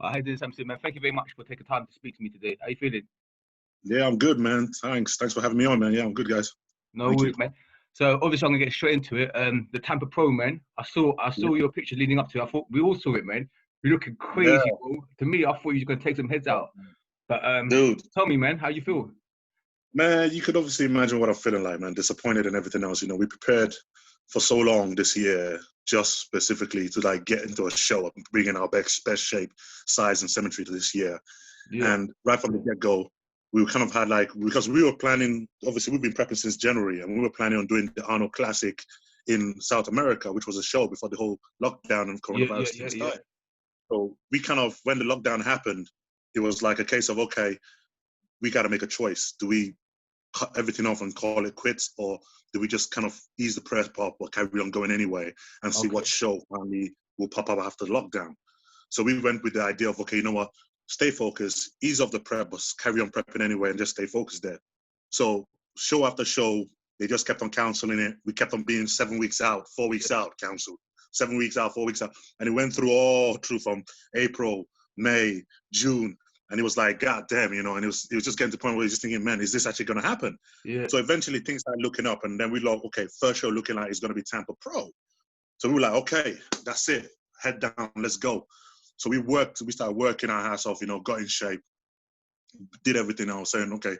How you doing, Samson, man? Thank you very much for taking time to speak to me today. How you feeling? Yeah, I'm good, man. Thanks for having me on, man. Yeah, I'm good, guys. No Thank you. worries, man. So obviously I'm gonna get straight into it. The Tampa Pro, man. I saw your pictures leading up to it. I thought we all saw it, man. You're looking Yeah, crazy, bro. To me, I thought you were gonna take some heads out. But dude, tell me, man, how you feel? man, you could obviously imagine what I'm feeling like, man. Disappointed and everything else. You know, we prepared for so long this year, just specifically to like get into a show and bring in our best shape, size, and symmetry to this year. Yeah, And right from the get-go, we kind of had like, because we were planning, obviously we've been prepping since January, and we were planning on doing the Arnold Classic in South America, which was a show before the whole lockdown and coronavirus thing yeah. started. So we kind of, when the lockdown happened, it was like a case of, okay, we got to make a choice. Do we cut everything off and call it quits, or do we just kind of ease the press pop or carry on going anyway and see what Okay. show finally will pop up after the lockdown? So we went with the idea of, okay, you know what, stay focused, ease off the prep, but carry on prepping anyway and just stay focused there. So show after show, they just kept on canceling it. We kept on being 7 weeks out, 4 weeks out, canceled. 7 weeks out, 4 weeks out. And it went through from April, May, June. And it was like, God damn, you know, and it was just getting to the point where you're just thinking, man, is this actually going to happen? Yeah, So eventually things started looking up, and then we like, okay, first show looking like it's going to be Tampa Pro. So we were like, okay, that's it. Head down, let's go. So we started working our ass off, you know, got in shape, did everything else, saying, okay,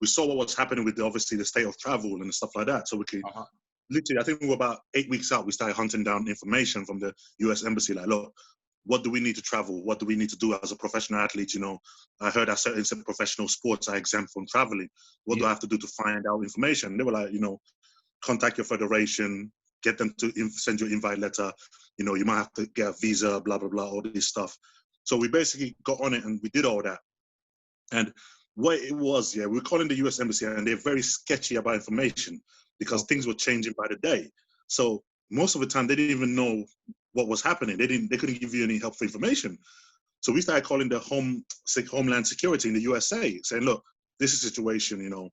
we saw what was happening with obviously the state of travel and stuff like that. So we could uh-huh. literally, I think we were about 8 weeks out, we started hunting down information from the US Embassy, like, look, what do we need to travel? What do we need to do as a professional athlete? You know, I heard that certain professional sports are exempt from traveling. What do I Yeah, have to do to find out information? They were like, you know, contact your federation, get them to send you an invite letter. You know, you might have to get a visa, blah, blah, blah, all this stuff. So we basically got on it and we did all that. And what it was, yeah, we were calling the US Embassy, and they're very sketchy about information because okay. things were changing by the day. So most of the time they didn't even know what was happening. They couldn't give you any helpful information. So we started calling the Homeland Security in the USA, saying, look, this is a situation, you know,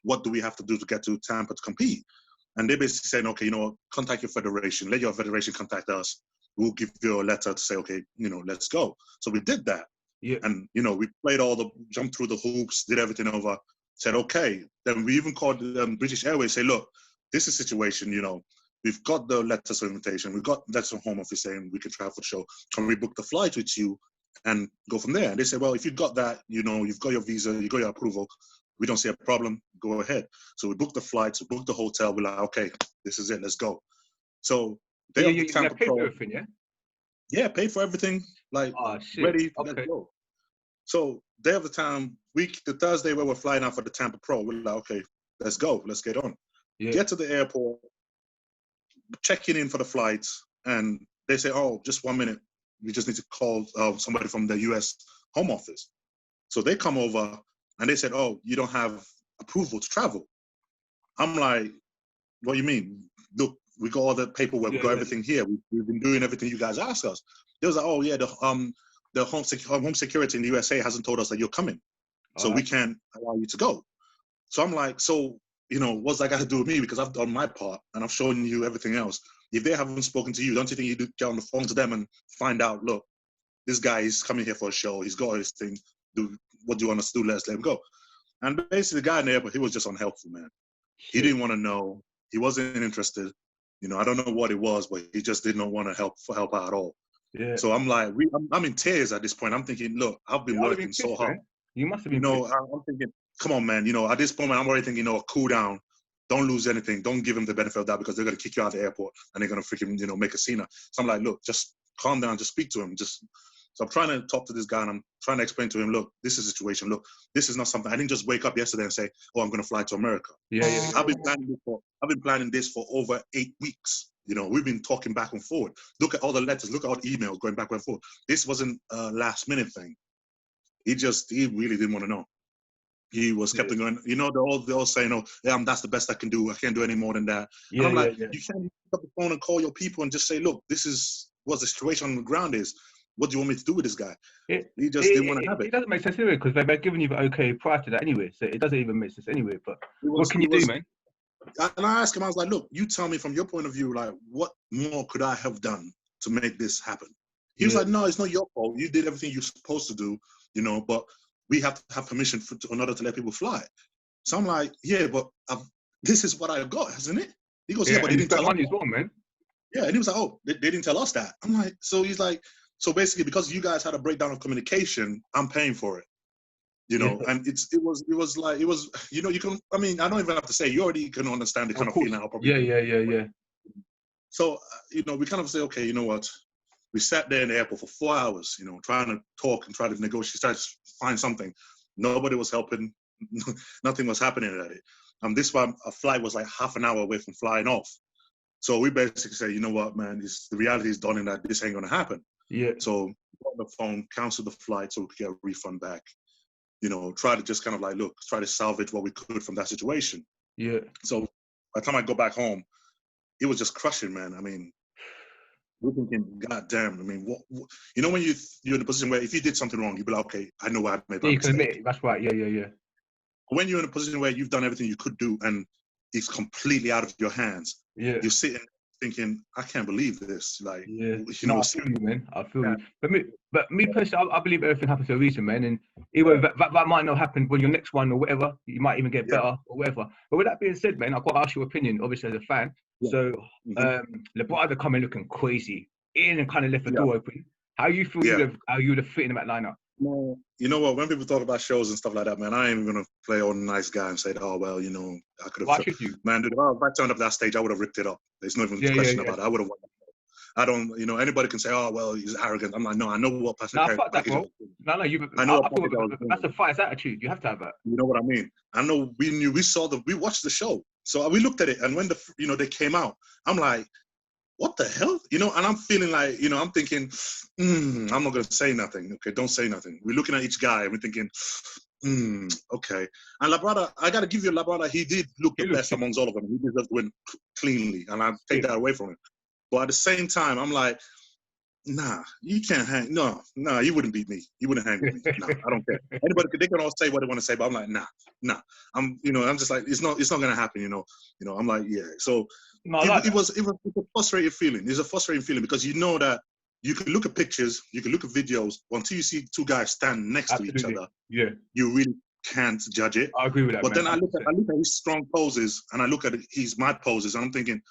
what do we have to do to get to Tampa to compete? And they basically saying, okay, you know, contact your federation, let your federation contact us. We'll give you a letter to say, okay, you know, let's go. So we did that. Yeah, And, you know, we jumped through the hoops, did everything over, said, okay. Then we even called British Airways, say, look, this is a situation, you know, we've got the letters of invitation, we've got letters from Home Office saying we can travel for the show. Can we book the flight with you and go from there? And they said, well, if you've got that, you know, you've got your visa, you got your approval, we don't see a problem, go ahead. So we booked the flights, we booked the hotel, we're like, okay, this is it, let's go. So so day of the you Tampa paid for Pro, everything, yeah? yeah, paid for everything, like Oh shit. ready, let's Okay. go. So day of the time, the Thursday where we're flying out for the Tampa Pro, we're like, okay, let's go, let's get on. Yeah. Get to the airport, checking in for the flights, and they say, oh, just 1 minute, we just need to call somebody from the US Home Office. So they come over and they said, oh, you don't have approval to travel. I'm like, what do you mean? Look, we got all the paperwork, we got Yeah. everything here. We've been doing everything you guys asked us. They was like, oh yeah, the home security in the USA hasn't told us that you're coming, Oh, so we that's can't allow you to go. So I'm like, so you know, what's that got to do with me? Because I've done my part and I've shown you everything else. If they haven't spoken to you, don't you think you do get on the phone to them and find out? Look, this guy is coming here for a show. He's got his thing. Do what do you want us to do? Let's let him go. And basically, the guy in there, but he was just unhelpful, man. He shit. didn't want to know. He wasn't interested. You know, I don't know what it was, but he just did not want to help out at all. Yeah. So I'm like, I'm in tears at this point. I'm thinking, look, I've been You would have working been so pissed, hard. man. You must have You been know, pissed. I'm thinking, come on, man. You know, at this moment, I'm already thinking, you know, cool down. Don't lose anything. Don't give them the benefit of that because they're going to kick you out of the airport and they're going to freaking, you know, make a scene. So I'm like, look, just calm down. Just speak to him. So I'm trying to talk to this guy and I'm trying to explain to him, look, this is a situation. Look, this is not something. I didn't just wake up yesterday and say, oh, I'm going to fly to America. Yeah. I've been planning this for over 8 weeks. You know, we've been talking back and forth. Look at all the letters. Look at all the emails going back and forth. This wasn't a last minute thing. He really didn't want to know. He was kept Yeah. on going, you know, they're all saying, oh, yeah, that's the best I can do. I can't do any more than that. And Yeah. I'm Yeah. like, Yeah. you can't pick up the phone and call your people and just say, look, this is what the situation on the ground is. What do you want me to do with this guy? It, He it, just didn't want to it, have it. it doesn't make sense anyway because they're giving you the okay prior to that anyway, so it doesn't even make sense anyway. But what can It you do, was, man? and I asked him, I was like, look, you tell me from your point of view, like, what more could I have done to make this happen? He was like, no, it's not your fault. You did everything you're supposed to do, you know, but we have to have permission in order to let people fly. So I'm like, yeah, but this is what I got, hasn't it? He goes, yeah, but they didn't tell us. Money as well, man. Yeah, and he was like, oh, they didn't tell us that. I'm like, so he's like, so basically, because you guys had a breakdown of communication, I'm paying for it. You know, and it was, you know, you can, I mean, I don't even have to say, you already can understand the kind of feeling. Yeah. So, you know, we kind of say, okay, you know what? We sat there in the airport for 4 hours, you know, trying to talk and try to negotiate, try to find something. Nobody was helping. Nothing was happening at it. This one, a flight was like half an hour away from flying off. So we basically say, you know what, man, the reality is dawning that this ain't going to happen. Yeah. So on the phone, cancel the flight so we could get a refund back. You know, try to just kind of like, look, try to salvage what we could from that situation. Yeah. So by the time I go back home, it was just crushing, man. I mean, we're thinking, God damn, I mean, what you know, when you're in a position where if you did something wrong, you'd be like, okay, I know I made that mistake. You can admit it. That's right. Yeah. When you're in a position where you've done everything you could do and it's completely out of your hands, you're sitting thinking, I can't believe this. Like, you know, I feel you, man. I feel you. But me personally, I believe everything happens for a reason, man. And even that might not happen when your next one or whatever. You might even get better or whatever. But with that being said, man, I've got to ask your opinion, obviously, as a fan. So, Labada coming looking crazy. Ian kind of left the door open. How you feel how you would have fit in that lineup? No, you know what? When people talk about shows and stuff like that, man, I ain't even gonna play all the nice guy and say, "Oh well, you know, I could have." Why should you? Man, dude, if I turned up that stage, I would have ripped it up. There's no even question about it. I would have won. I don't, you know, anybody can say, "Oh well, he's arrogant." I'm like, no, I know what package. No, fuck that, bro. No, I know. That's a fighter's attitude. You have to have that. You know what I mean? I know. We watched the show, so we looked at it, and when they came out, I'm like, what the hell? You know, and I'm feeling like, you know, I'm thinking, I'm not going to say nothing. Okay, don't say nothing. We're looking at each guy and we're thinking, okay. And Labrada, I got to give you Labrada, he did look the best amongst all of them. He deserved to win cleanly, and I take that away from him. But at the same time, I'm like, nah, you can't hang. No, you wouldn't beat me. You wouldn't hang with me. Nah, I don't care. Anybody, they can all say what they want to say, but I'm like, nah. I'm just like, it's not going to happen. You know, I'm like, yeah. So it was a frustrating feeling. It's a frustrating feeling because you know that you can look at pictures, you can look at videos, until you see two guys stand next to each other. Yeah. You really can't judge it. I agree with that. But then I look at his strong poses and I look at my poses and I'm thinking,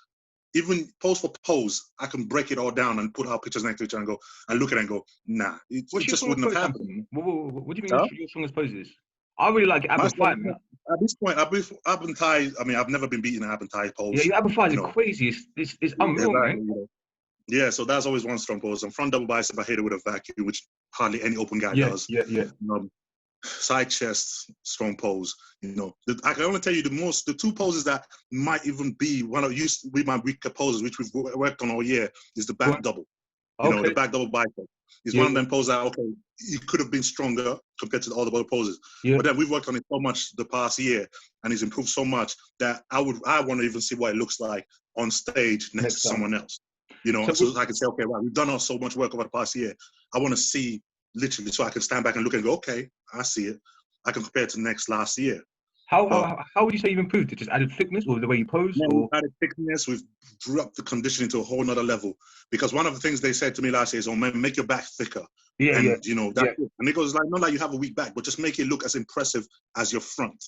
even pose for pose, I can break it all down and put our pictures next to each other and go and look at it and go, nah, it just wouldn't have happened. What do you mean your strongest poses? I really like Abba fight, man. At this point, Abantai, I mean, I've never been beaten at Abantai pose. Yeah, your Abba fight is crazy. It's unreal, man. Yeah, so that's always one strong pose. And front double bicep, I hit it with a vacuum, which hardly any open guy does. Yeah. Side chest, strong pose. You know, I can only tell you the two poses that might even be one of my weaker poses, which we've worked on all year, is the back double. You know, the back double bicep. It's one of them poses that, okay, it could have been stronger compared to the other poses. Yeah. But then we've worked on it so much the past year, and it's improved so much that I want to even see what it looks like on stage next to someone else. You know, so I can say, okay, right, we've done so much work over the past year. I want to see literally, so I can stand back and look and go, okay, I see it. I can compare it to last year. How would you say you've improved it? Just added thickness, or the way you pose? Yeah, we've added thickness. We've dropped the conditioning to a whole nother level. Because one of the things they said to me last year is, "Oh man, make your back thicker." You know, and it goes like, not like you have a weak back, but just make it look as impressive as your front.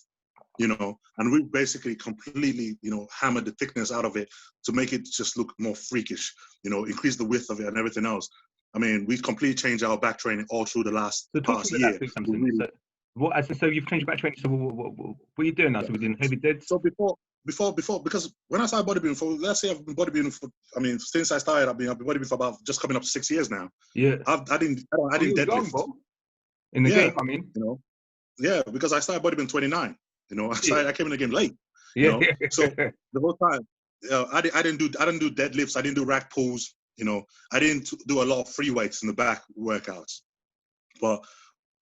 You know, and we basically completely, you know, hammered the thickness out of it to make it just look more freakish. You know, increase the width of it and everything else. I mean, we've completely changed our back training all through the past year. So you've changed back training. So what are you doing now? So we're doing heavy deads? So before, because when I started bodybuilding, let's say I've been bodybuilding since I started, I've been bodybuilding for about just coming up to 6 years now. Yeah. I didn't deadlift. In the game, I mean. You know, yeah, because I started bodybuilding 29. You know, I came in the game late. Yeah. You know? So the whole time, I didn't do deadlifts. I didn't do rack pulls. You know, I didn't do a lot of free weights in the back workouts. But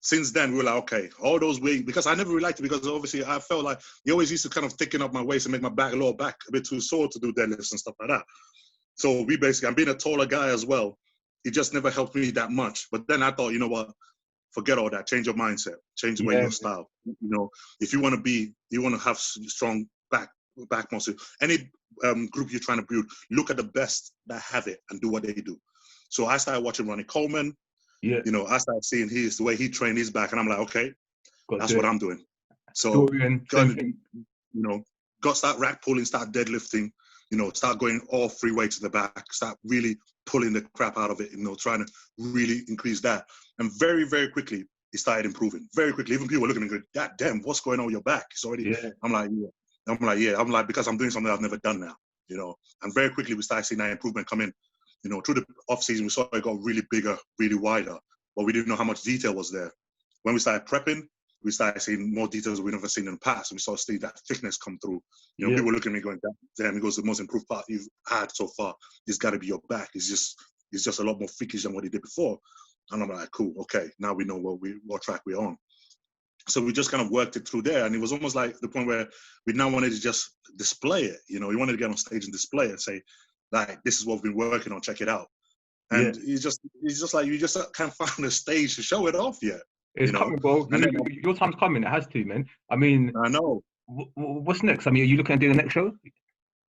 since then, we were like, okay, all those weights, because I never really liked it, because obviously I felt like they always used to kind of thicken up my waist and make my lower back a bit too sore to do deadlifts and stuff like that. So I'm being a taller guy as well. It just never helped me that much. But then I thought, you know what? Forget all that. Change your mindset. Change the way your style. You know, if you want to have strong back muscle. Any group you're trying to build, look at the best that have it and do what they do. So I started watching Ronnie Coleman. Yeah. You know, I started seeing the way he trained his back, and I'm like, okay, that's what I'm doing. So, Dorian, same thing. you know, start rack pulling, start deadlifting, you know, start going all free weights to the back, start really pulling the crap out of it, you know, trying to really increase that. And very, very quickly, it started improving. Very quickly, even people were looking at me going, God damn, what's going on with your back? It's already, Yeah. I'm like, because I'm doing something I've never done now, you know. And very quickly, we started seeing that improvement come in. You know, through the off season, we saw it got really bigger, really wider, but we didn't know how much detail was there. When we started prepping, we started seeing more details we've never seen in the past. And we started seeing that thickness come through. You know, people looking at me going, damn, it goes, the most improved part you've had so far, it's got to be your back. It's just a lot more freakish than what he did before. And I'm like, cool, okay, now we know what track we're on. So we just kind of worked it through there. And it was almost like the point where we now wanted to just display it. You know, we wanted to get on stage and display it and say, like, this is what we've been working on, check it out. And it's just like, you just can't find a stage to show it off yet. It's coming, bro. Your time's coming. It has to, man. I mean, I know. What's next? I mean, are you looking to do the next show?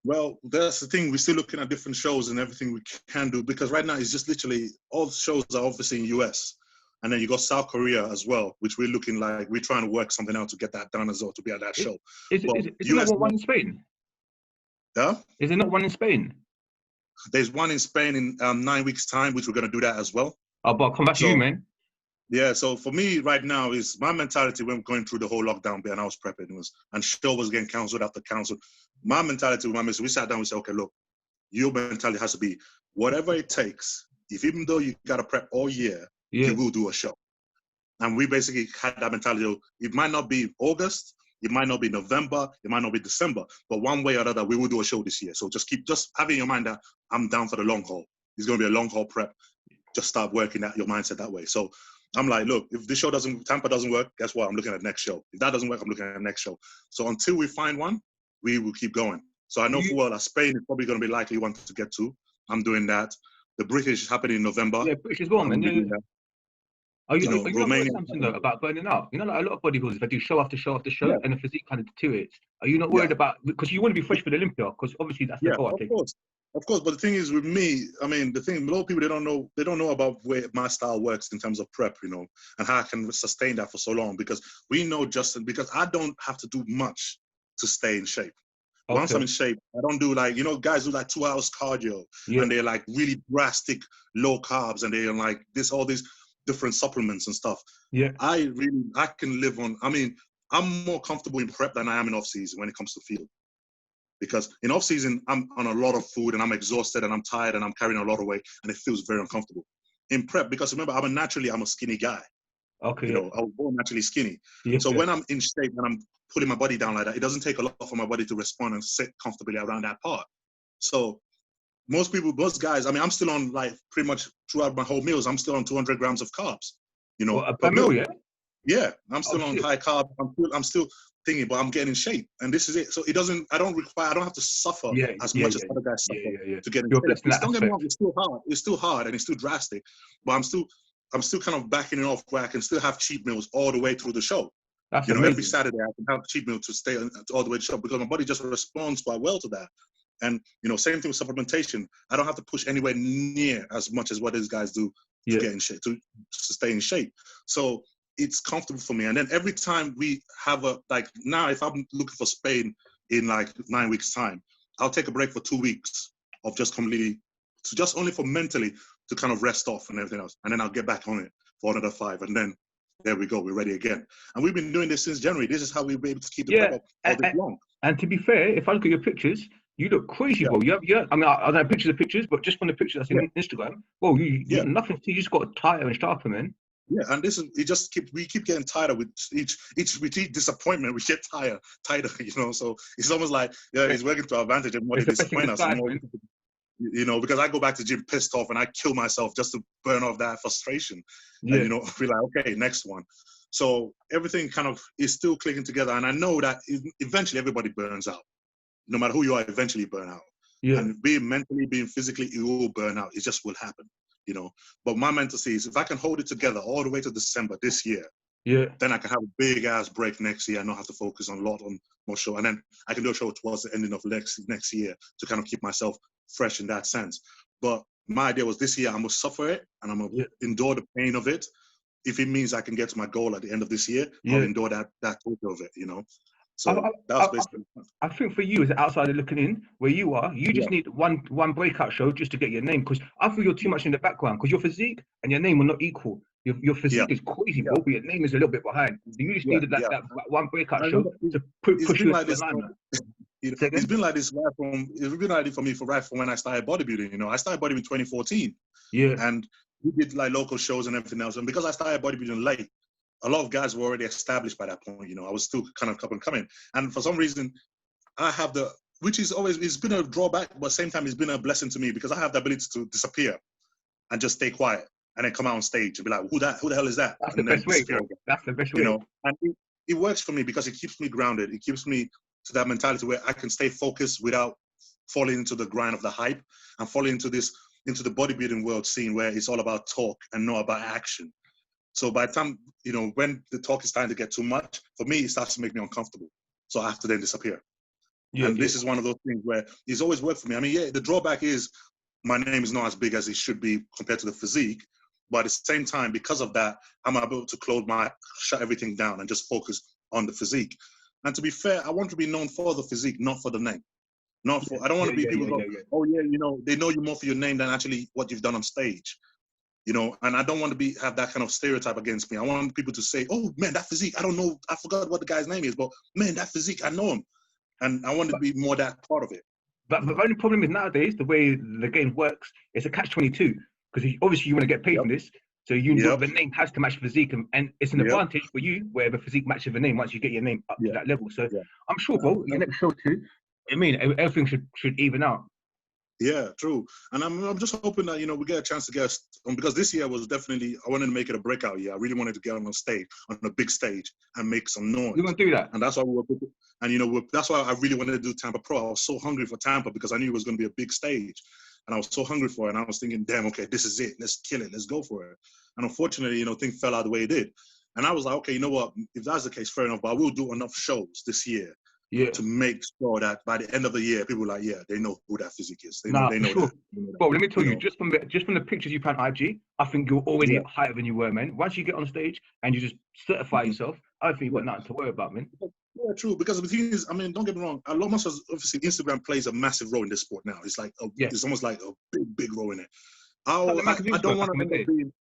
Well, that's the thing. We're still looking at different shows and everything we can do, because right now it's just literally all the shows are obviously in US. And then you got South Korea as well, which we're looking like we're trying to work something out to get that done as well, to be at that show. Is there not one in Spain? Yeah? Is there not one in Spain? There's one in Spain in 9 weeks' time, which we're going to do that as well. Oh, but I'll come back to you, man. Yeah, so for me right now is my mentality when going through the whole lockdown bit and I was prepping and show was getting cancelled after cancelled. My mentality with my missus, we sat down, we said, okay, look, your mentality has to be whatever it takes. If even though you got to prep all year, you will do a show. And we basically had that mentality. It might not be August, it might not be November, it might not be December, but one way or another, we will do a show this year. So just have in your mind that I'm down for the long haul. It's going to be a long haul prep. Just start working at your mindset that way. So I'm like, look, if this show Tampa doesn't work, guess what? I'm looking at next show. If that doesn't work, I'm looking at the next show. So until we find one, we will keep going. So I know for well that Spain is probably going to be likely one to get to. I'm doing that. The British is happening in November. Yeah, British as well, man. Are you not Romania, worried something though about burning out? You know, like a lot of bodybuilders, they do show after show after show, and the physique kind of deteriorates. Are you not worried about, because you want to be fresh for the Olympia? Because obviously that's the goal, I think. Of course. But the thing is with me, I mean, a lot of people, they don't know about where my style works in terms of prep, you know, and how I can sustain that for so long. Because we know, Justin, because I don't have to do much to stay in shape. Okay. Once I'm in shape, I don't do like, you know, guys do like 2 hours cardio and they're like really drastic low carbs and they're like all these different supplements and stuff. Yeah. I can live on, I mean, I'm more comfortable in prep than I am in off season when it comes to field. Because in off season, I'm on a lot of food and I'm exhausted and I'm tired and I'm carrying a lot of weight and it feels very uncomfortable. In prep, because remember, I'm a skinny guy. Okay. You know, I was born naturally skinny. Yeah. So when I'm in shape and I'm putting my body down like that, it doesn't take a lot for my body to respond and sit comfortably around that part. So most guys, I mean, I'm still on like pretty much throughout my whole meals, I'm still on 200 grams of carbs, you know. Per meal, yeah? Yeah, I'm still on high carb. I'm still thinking, but I'm getting in shape, and this is it. So I don't have to suffer as much as other guys suffer to get in shape. Don't get me wrong, it's still hard. It's still hard and it's still drastic, but I'm still kind of backing it off where I can still have cheat meals all the way through the show. That's amazing. Every Saturday I can have a cheat meal to stay all the way to the show because my body just responds quite well to that. And same thing with supplementation. I don't have to push anywhere near as much as what these guys do to get in shape, to stay in shape. So it's comfortable for me. And then every time we have now if I'm looking for Spain in like 9 weeks time, I'll take a break for 2 weeks of just only for mentally to kind of rest off and everything else. And then I'll get back on it for another 5. And then there we go, we're ready again. And we've been doing this since January. This is how we've been able to keep the prep up all this long. And to be fair, if I look at your pictures, you look crazy, bro. I mean, I don't have pictures, but just from the pictures that's in Instagram, well, you nothing. You just got tighter and sharper, man. Yeah, and we keep getting tighter with each disappointment. We get tighter, you know. So it's almost like it's working to our advantage and more they disappoint us. Because I go back to the gym pissed off and I kill myself just to burn off that frustration. Yeah. And be like, okay, next one. So everything kind of is still clicking together, and I know that eventually everybody burns out. No matter who you are, eventually you burn out. Yeah. And being mentally, being physically, you will burn out. It just will happen. But my mentality is if I can hold it together all the way to December this year, then I can have a big ass break next year and not have to focus on a lot on more show. And then I can do a show towards the ending of next year to kind of keep myself fresh in that sense. But my idea was this year I'm gonna suffer it and I'm gonna endure the pain of it. If it means I can get to my goal at the end of this year, I'll endure that total of it, you know. So that was basically. I think for you as an outsider looking in, where you are, you just need one breakout show just to get your name. Because I feel you're too much in the background. Because your physique and your name are not equal. Your physique is crazy, bro, but your name is a little bit behind. So you just needed that one breakout show to push you into the limelight. It's been like this for me right from when I started bodybuilding. You know, I started bodybuilding in 2014. Yeah. And we did like local shows and everything else. And because I started bodybuilding late, a lot of guys were already established by that point. You know, I was still kind of up and coming. And for some reason, I have which is always, it's been a drawback, but at the same time, it's been a blessing to me because I have the ability to disappear and just stay quiet and then come out on stage and be like, who the hell is that? That's the best way, bro. That's the best way. You know, and it works for me because it keeps me grounded. It keeps me to that mentality where I can stay focused without falling into the grind of the hype and falling into the bodybuilding world scene where it's all about talk and not about action. So by the time, you know, when the talk is starting to get too much, for me, it starts to make me uncomfortable. So I have to then disappear. This is one of those things where it's always worked for me. I mean, the drawback is my name is not as big as it should be compared to the physique. But at the same time, because of that, I'm able to shut everything down and just focus on the physique. And to be fair, I want to be known for the physique, not for the name. I don't want to be people go, oh yeah, you know, they know you more for your name than actually what you've done on stage. You know, and I don't want to have that kind of stereotype against me. I want people to say, oh man, that physique, I don't know, I forgot what the guy's name is, but man, that physique, I know him. And I want to be more that part of it. But the only problem is nowadays, the way the game works, it's a catch-22. Because obviously you want to get paid from this. So the name has to match physique. And it's an advantage for you where the physique matches the name once you get your name up to that level. So I'm sure, bro, your next show too, I mean, everything should even out. Yeah, true. And I'm just hoping that, you know, we get a chance to get because this year was definitely, I wanted to make it a breakout year. I really wanted to get on stage, on a big stage, and make some noise. We're going to do that. And that's why that's why I really wanted to do Tampa Pro. I was so hungry for Tampa because I knew it was going to be a big stage. And I was so hungry for it. And I was thinking, damn, okay, this is it. Let's kill it. Let's go for it. And unfortunately, you know, things fell out the way it did. And I was like, okay, you know what? If that's the case, fair enough. But I will do enough shows this year to make sure that by the end of the year, people are like, yeah, they know who that physique is. They know sure. that. Bro, let me tell you, just from the pictures you put on IG, I think you're already higher than you were, man. Once you get on stage and you just certify yourself, I think you've got nothing to worry about, man. Yeah, true. Because the thing is, I mean, don't get me wrong. Almost as obviously Instagram plays a massive role in this sport now. It's like it's almost like a big role in it. I don't want to end up being.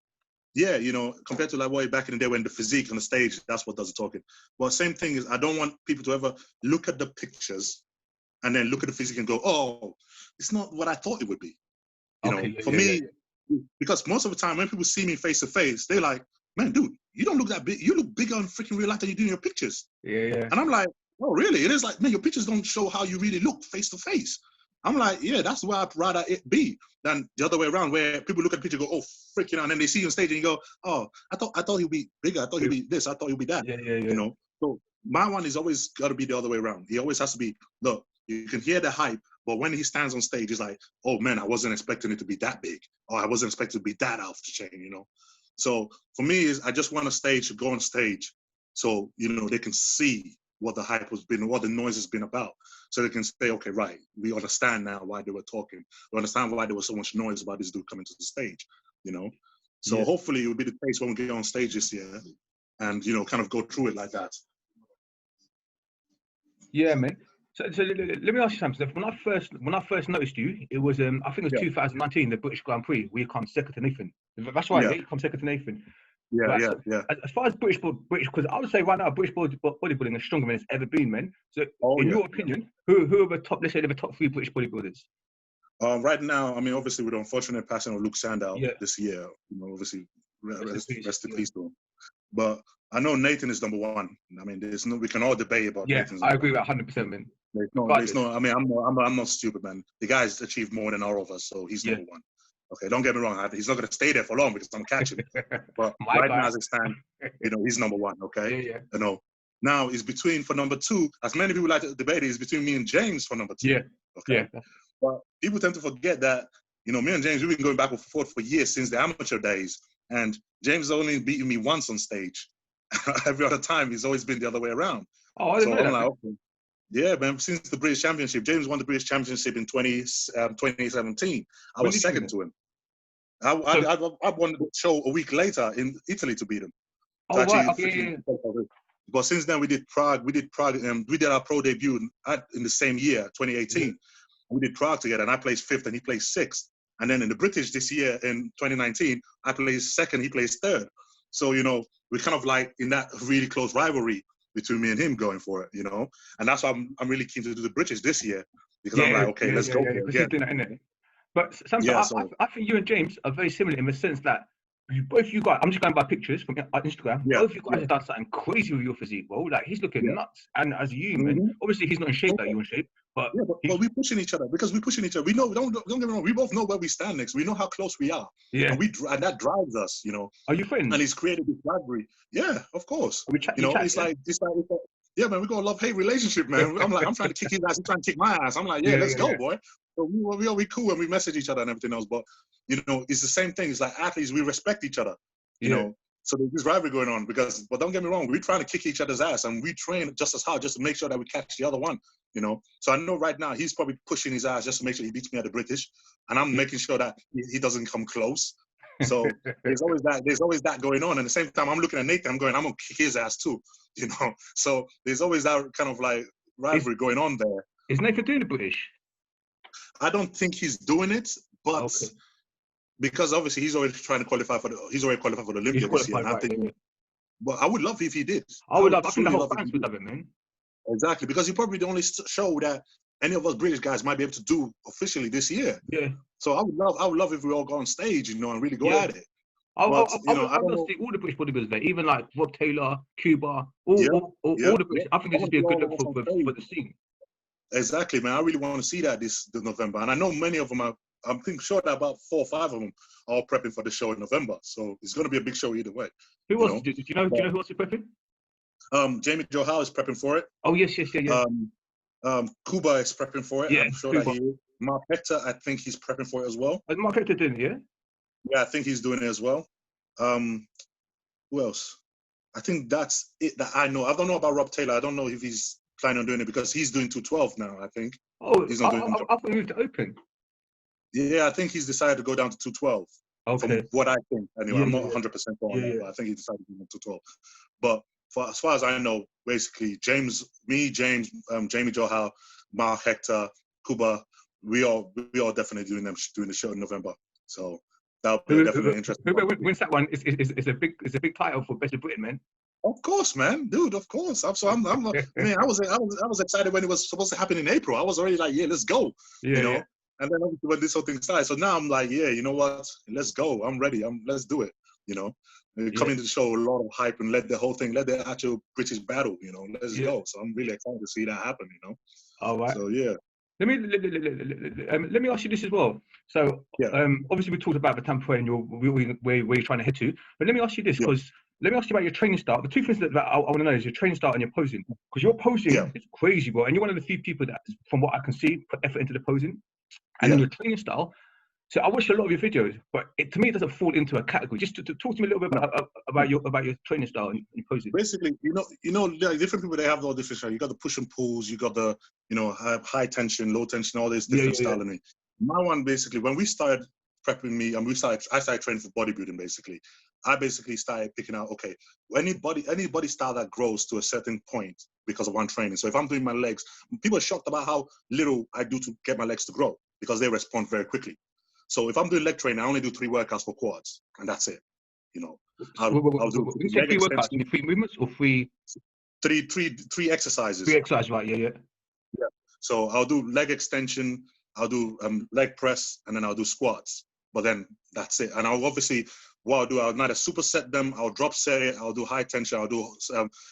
Yeah, you know, compared to like way back in the day when the physique on the stage, that's what does the talking. But same thing is, I don't want people to ever look at the pictures and then look at the physique and go, oh, it's not what I thought it would be. You know, for me, because most of the time when people see me face to face, they're like, man, dude, you don't look that big. You look bigger in freaking real life than you do in your pictures. Yeah. And I'm like, oh, really? It is like, man, your pictures don't show how you really look face to face. I'm like, yeah, that's where I'd rather it be than the other way around, where people look at the picture and go, oh, freaking, and then they see you on stage and you go, oh, I thought he'd be bigger. I thought he'd be this. I thought he'd be that. Yeah. You know, so my one is always got to be the other way around. He always has to be, look, you can hear the hype, but when he stands on stage, he's like, oh man, I wasn't expecting it to be that big, or I wasn't expecting it to be that off the chain, you know. So for me, I just want to go on stage, so you know they can see what the hype has been, what the noise has been about, so they can say, okay, right, we understand now why they were talking. We understand why there was so much noise about this dude coming to the stage, you know. So hopefully it will be the case when we get on stage this year, and you know, kind of go through it like that. Yeah, man. So let me ask you something. When I first noticed you, it was I think it was 2019, the British Grand Prix, where you come second to Nathan. That's right, you come second to Nathan. Yeah. As far as British, because I would say right now, British bodybuilding is stronger than it's ever been, man. So, in your opinion, who are the top? Let's say the top 3 British bodybuilders. Right now, I mean, obviously, with the unfortunate passing of Luke Sandow this year, you know, obviously, rest in peace to him. But I know Nathan is number 1. I mean, we can all debate about. Yeah, Nathan's I agree with 100%, man. There's no. I mean, I'm not stupid, man. The guy's achieved more than all of us, so he's number 1. Okay, don't get me wrong. He's not going to stay there for long because I'm catching. But now as it stands, you know, he's number 1. Okay, Yeah. You know, now it's between for number 2. As many people like to debate, it's between me and James for number 2. Yeah. Okay. Yeah. But people tend to forget that, you know, me and James, we've been going back and forth for years since the amateur days, and James has only beaten me once on stage. Every other time, he's always been the other way around. Oh, I didn't know that. Okay. Yeah, man. Since the British Championship, James won the British Championship in 2017. I was second to him. I wanted to show a week later in Italy to beat him. Oh, right. Okay, But since then we did Prague, and we did our pro debut in the same year, 2018. Yeah. We did Prague together, and I placed 5th and he placed 6th. And then in the British this year in 2019, I placed 2nd, he placed 3rd. So, you know, we're kind of like in that really close rivalry between me and him going for it, you know. And that's why I'm really keen to do the British this year, because I'm like, okay, let's go for it again. But Samson, I think you and James are very similar in the sense that both you guys, I'm just going by pictures from Instagram, both you guys have done something crazy with your physique, bro. Like, he's looking nuts. And as you, man, obviously he's not in shape like you're in shape, but but we're pushing each other because we're pushing each other. We know, don't get me wrong, we both know where we stand next. We know how close we are. Yeah. And that drives us, you know. Are you friends? And he's created this rivalry. Yeah, of course. It's like, yeah, man, we got a love-hate relationship, man. I'm trying to kick his ass, he's trying to kick my ass. I'm like, let's go, boy. So we cool and we message each other and everything else. But, you know, it's the same thing. It's like athletes, we respect each other, you know. So there's this rivalry going on but don't get me wrong, we're trying to kick each other's ass and we train just as hard just to make sure that we catch the other one, you know. So I know right now he's probably pushing his ass just to make sure he beats me at the British, and I'm making sure that he doesn't come close. So there's always that going on. And at the same time, I'm looking at Nathan, I'm going to kick his ass too, you know. So there's always that kind of like rivalry going on there. Is Nathan doing the British? I don't think he's doing it, but because obviously he's already qualified for the Olympia this year. And I think, but I would love if he did. I think the whole fans would love it, man. Exactly, because he probably the only show that any of us British guys might be able to do officially this year. Yeah. So I would love if we all go on stage, you know, and really go at it. I want to see all the British bodybuilders there, even like Rob Taylor, Cuba, all the British. I think this would be a good look for the scene. Exactly, man. I really want to see that this November, and I know many of them are. I'm sure that about 4 or 5 of them are all prepping for the show in November. So it's going to be a big show either way. Who else? Do you know who else is prepping? Jamie Johal is prepping for it. Oh yes. Cuba is prepping for it. Yeah, I'm sure that he is. Mark Hector, I think he's prepping for it as well. Mark Hector doing it, yeah? Yeah, I think he's doing it as well. Who else? I think that's it that I know. I don't know about Rob Taylor. I don't know if he's planning on doing it because he's doing 212 now, I think. Oh, he's not doing I thought he moved to open. Yeah, I think he's decided to go down to 212. Okay. From what I think, anyway. I'm not 100% on that, but I think he decided to go to 212. But as far as I know, basically, Jamie Johal, Mark Hector, Cuba, we all definitely doing the show in November. So that'll be definitely interesting. Whoever wins that one is a big title for Best of Britain, man. Of course, man, dude. Of course. I was excited when it was supposed to happen in April. I was already like, let's go. You know. And then obviously when this whole thing started, so now I'm like, you know what? Let's go. I'm ready. Let's do it. You know, coming to the show, a lot of hype, and let the actual British battle. You know, let's go. So I'm really excited to see that happen. You know. All right. So yeah. Let me ask you this as well. So obviously we talked about the Tampa and where you're trying to head to, but let me ask you this because. Let me ask you about your training style. The 2 things that I want to know is your training style and your posing. Because your posing is crazy, bro. And you're one of the few people that, from what I can see, put effort into the posing. And then your training style. So I watched a lot of your videos, but to me, it doesn't fall into a category. Just to talk to me a little bit about your training style and your posing. Basically, you know, different people, they have all different styles. You got the push and pulls. You got the, high tension, low tension, all this different style in it. My one, basically, when we started prepping me, and I started training for bodybuilding, basically. I basically started picking out, okay, any body style that grows to a certain point because of one training. So if I'm doing my legs, people are shocked about how little I do to get my legs to grow because they respond very quickly. So if I'm doing leg training, I only do 3 workouts for quads, and that's it. You know, I'll do 3 workouts, 3 movements or 3? 3 exercises. 3 exercises, right? Yeah. So I'll do leg extension, I'll do leg press, and then I'll do squats. But then that's it. And I'll obviously, what I'll do, I'll neither superset them, I'll drop set it, I'll do high tension, I'll do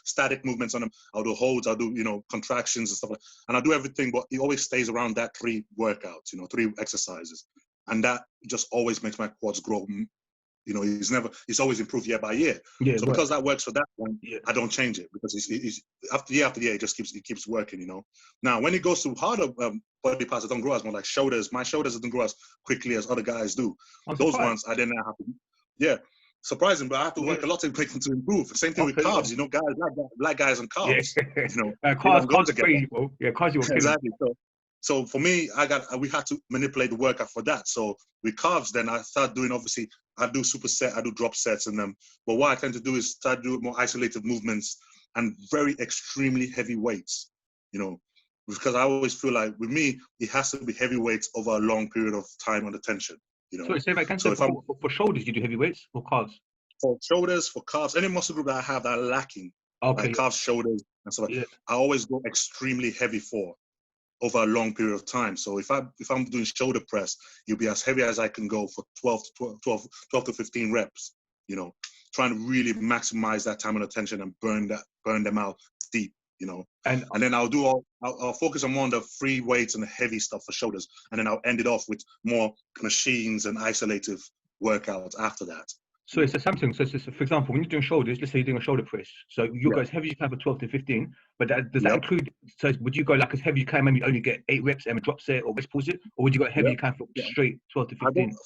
static movements on them, I'll do holds, I'll do, contractions and stuff like that. And I'll do everything, but it always stays around that 3 workouts, 3 exercises. And that just always makes my quads grow. It's always improved year by year. Yeah, so because that works for that one, I don't change it because it's after year, it just keeps working, Now, when it goes to harder body parts that don't grow as much, like shoulders, my shoulders don't grow as quickly as other guys do. Those ones, I didn't have to, surprising, but I have to work a lot to improve. Same thing with carbs, guys, black guys on carbs, carbs are crazy, bro. Yeah, carbs are exactly. So for me, we had to manipulate the workout for that. So with calves, then I start doing, obviously, I do superset, I do drop sets in them. But what I tend to do is start doing more isolated movements and very extremely heavy weights, you know, because I always feel like with me, it has to be heavy weights over a long period of time under tension, you know. Sorry, say that again. So if I'm for shoulders, you do heavy weights or calves? for shoulders, for calves, any muscle group that I have that are lacking, Okay. like calves, shoulders, and stuff, Yeah. I always go extremely heavy for over a long period of time. So if I'm doing shoulder press, you'll be as heavy as I can go for 12 to 15 reps, you know, trying to really maximize that time and attention and burn them out deep, you know. And then I'll focus on more on the free weights and the heavy stuff for shoulders. And then I'll end it off with more machines and isolative workouts after that. so it's a Samson. So for example, when you're doing shoulders, let's say you're doing a shoulder press. So you go as heavy as you can for 12 to 15, but does that include, so would you go like as heavy as you can, maybe only get 8 reps and a drop set or rest pause it? Or would you go heavy you can for straight 12 to 15?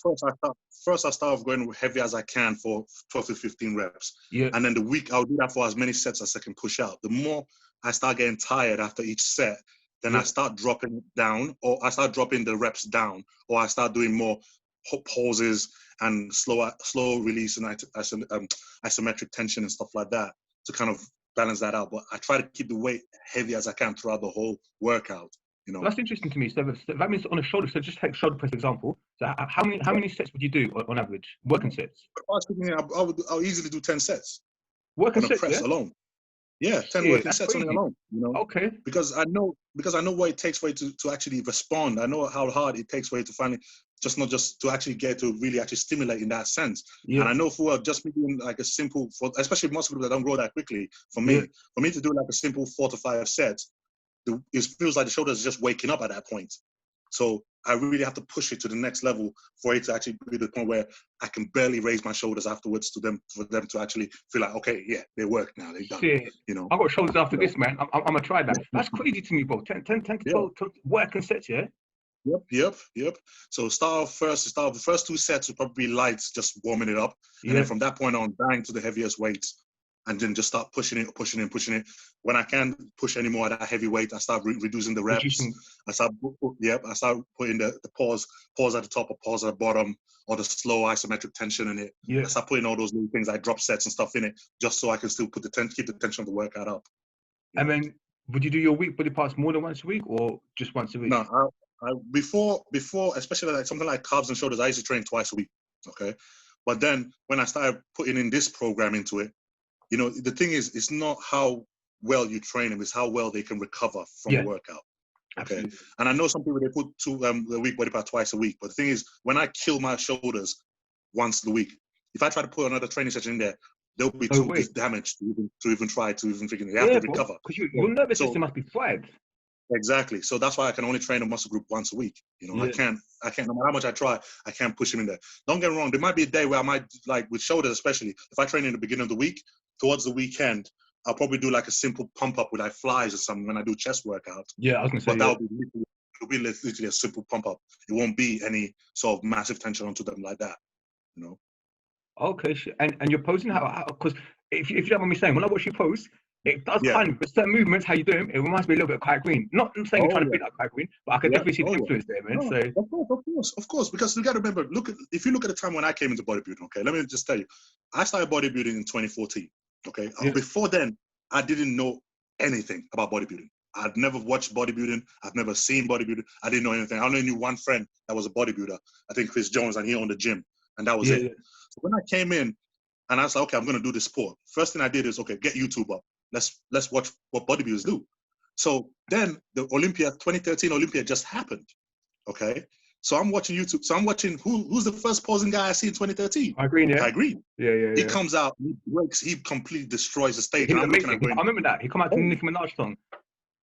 First I start off going heavy as I can for 12 to 15 reps. Yeah. And then the week, I'll do that for as many sets as I can push out. The more I start getting tired after each set, then I start dropping down, or I start dropping the reps down, or I start doing more pauses and slow release and isometric tension and stuff like that to kind of balance that out. But I try to keep the weight heavy as I can throughout the whole workout, you know. That's interesting to me. So that means on a shoulder, so just take shoulder press example. So how many sets would you do on average? Working sets? I'll easily do 10 sets. Working on a sets, press alone. Yeah, 10 working sets on it alone, you know. Okay. Because I know what it takes for you to actually respond. I know how hard it takes for you to finally not just to actually get to really actually stimulate in that sense. Yeah. And I know for just doing like a simple, especially muscle groups that don't grow that quickly, for me to do like a simple 4 to 5 sets, it feels like the shoulders are just waking up at that point. So I really have to push it to the next level for it to actually be the point where I can barely raise my shoulders afterwards for them to actually feel like, okay, yeah, they work now, they're done. Shit. You know, I got shoulders after this, man. I'm gonna try that. That's crazy to me, bro. 10 to 12 working sets, yeah. Yep. So start the first 2 sets will probably be light, just warming it up, and then from that point on, bang to the heaviest weights. And then just start pushing it. When I can't push anymore at that heavy weight, I start reducing the reps. I start putting the pause at the top or pause at the bottom, or the slow isometric tension in it. Yeah. I start putting all those little things like drop sets and stuff in it, just so I can still keep the tension of the workout up. And then, would you do your week body parts more than once a week, or just once a week? No, before, especially like something like calves and shoulders, I used to train twice a week. Okay, but then when I started putting in this program into it, you know, the thing is, it's not how well you train them, it's how well they can recover from the workout. Okay. Absolutely. And I know some people, they put a week body part twice a week. But the thing is, when I kill my shoulders once a week, if I try to put another training session in there, they'll be too damaged to even try to even figure it. They have to recover. Because your nervous system must be fried. Exactly. So that's why I can only train a muscle group once a week. You know, I can't, no matter how much I try, I can't push him in there. Don't get me wrong. There might be a day where I might, like with shoulders especially, if I train in the beginning of the week, towards the weekend, I'll probably do like a simple pump up with like flies or something when I do chest workouts. Yeah, I was gonna say. But it'll be literally a simple pump up. It won't be any sort of massive tension onto them like that. You know. Okay, and you're posing how? Because if you don't mind me saying, when I watch you pose, it does kind of certain movements. How you do them? It reminds me a little bit of Kai Green. Not saying you're trying to beat up Kai Green, but I can definitely see the influence there, man. No, so of course, because you got to remember, if you look at the time when I came into bodybuilding. Okay, let me just tell you, I started bodybuilding in 2014. Okay, before then, I didn't know anything about bodybuilding. I'd never watched bodybuilding. I've never seen bodybuilding. I didn't know anything. I only knew one friend that was a bodybuilder. I think Chris Jones, and he owned a gym, and that was it. Yeah. So when I came in, and I was like, okay, I'm going to do this sport. First thing I did is, okay, get YouTube up. Let's watch what bodybuilders do. So then the 2013 Olympia just happened. Okay. So I'm watching YouTube. So I'm watching who's the first posing guy I see in 2013? Kai Green, yeah. Kai Green. Yeah. He comes out, he completely destroys the stage. And I remember that. He come out to the Nicki Minaj song.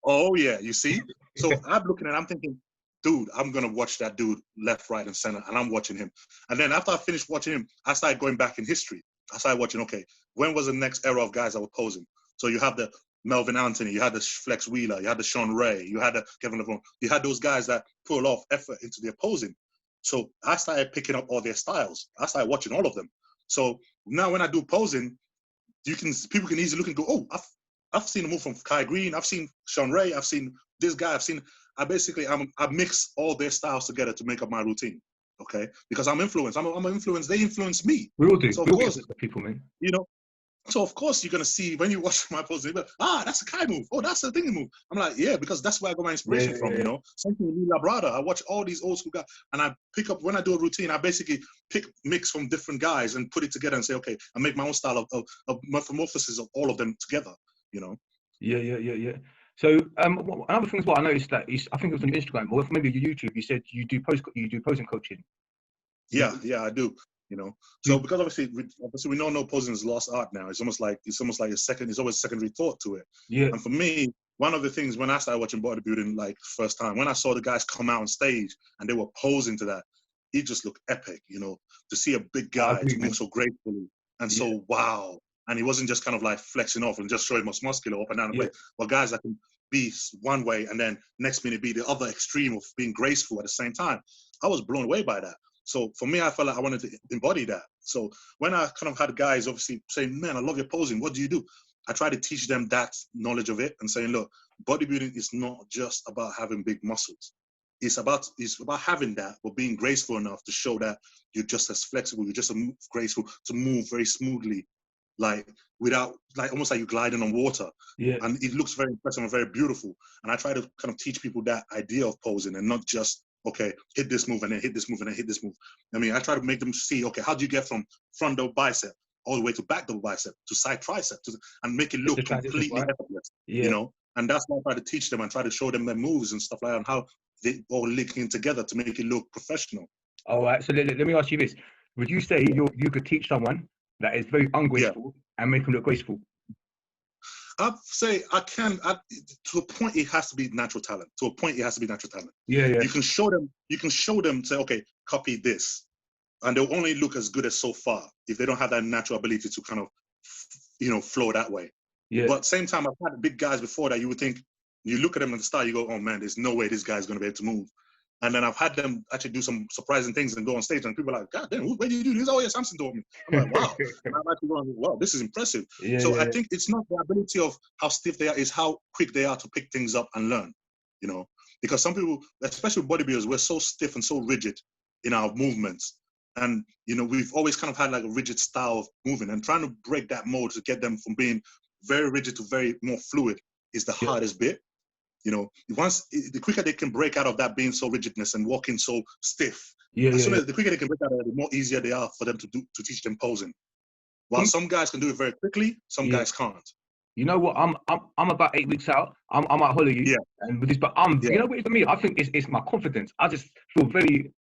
Oh yeah, you see? So I'm looking at it, I'm thinking, dude, I'm gonna watch that dude left, right, and center, and I'm watching him. And then after I finished watching him, I started going back in history. I started watching, okay, when was the next era of guys that were posing? So you have the Melvin Anthony, you had the Flex Wheeler, you had the Sean Ray, you had the Kevin LeBron, you had those guys that put a lot of effort into their posing. So I started picking up all their styles. I started watching all of them. So now when I do posing, people can easily look and go, oh, I've seen a move from Kai Green, I've seen Sean Ray, I've seen this guy, I mix all their styles together to make up my routine. Okay, because I'm influenced. I'm influenced. They influence me. We all do. So of we all course, get people, man. you know. So of course you're gonna see when you watch my posts, you're like, that's a Kai move. Oh, that's a thingy move. I'm like, yeah, because that's where I got my inspiration from. You know, something with Labrada. I watch all these old school guys, and I pick up when I do a routine. I basically mix from different guys and put it together and say, okay, I make my own style of metamorphosis of all of them together. You know. Yeah. So another thing as well, I noticed that I think it was on your Instagram or maybe your YouTube. You said you do posing coaching. Yeah, I do. You know, so because obviously we know posing is lost art now. It's almost like it's always secondary thought to it. Yeah. And for me, one of the things when I started watching bodybuilding, like first time, when I saw the guys come out on stage and they were posing to that, it just looked epic. You know, to see a big guy to move so gracefully and so wow. And he wasn't just kind of like flexing off and just showing us muscular up and down the place. But guys that can be one way and then next minute be the other extreme of being graceful at the same time. I was blown away by that. So for me, I felt like I wanted to embody that. So when I kind of had guys obviously saying, man, I love your posing. What do you do? I try to teach them that knowledge of it and saying, look, bodybuilding is not just about having big muscles. It's about having that, but being graceful enough to show that you're just as flexible, you're just as graceful to move very smoothly, like without, like almost like you're gliding on water. Yeah. And it looks very impressive and very beautiful. And I try to kind of teach people that idea of posing and not just, okay, hit this move and then hit this move and then hit this move. I mean, I try to make them see, okay, how do you get from front double bicep all the way to back double bicep to side tricep and make it look completely effortless, you know? And that's why I try to teach them and try to show them their moves and stuff like that and how they all linking together to make it look professional. All right, so let me ask you this. Would you say you could teach someone that is very ungraceful and make them look graceful? I'd say I can. To a point, it has to be natural talent. Yeah. You can show them, say, okay, copy this. And they'll only look as good as so far if they don't have that natural ability to kind of, flow that way. Yeah. But at the same time, I've had big guys before that you would think, you look at them at the start, you go, oh man, there's no way this guy's going to be able to move. And then I've had them actually do some surprising things and go on stage, and people are like, God damn, where do you do this? Oh yeah, Samson told me. I'm like, wow. And I'm actually going, wow, this is impressive. I think it's not the ability of how stiff they are, it's how quick they are to pick things up and learn, because some people, especially bodybuilders, we're so stiff and so rigid in our movements. And, we've always kind of had like a rigid style of moving, and trying to break that mold to get them from being very rigid to very more fluid is the hardest bit. The quicker they can break out of that being so rigidness and walking so stiff, the quicker they can break out of it, the more easier they are for them to teach them posing. While some guys can do it very quickly, some guys can't. You know what? I'm about 8 weeks out. I'm at Holly, and with this, but you know what? For me, I think it's my confidence. I just feel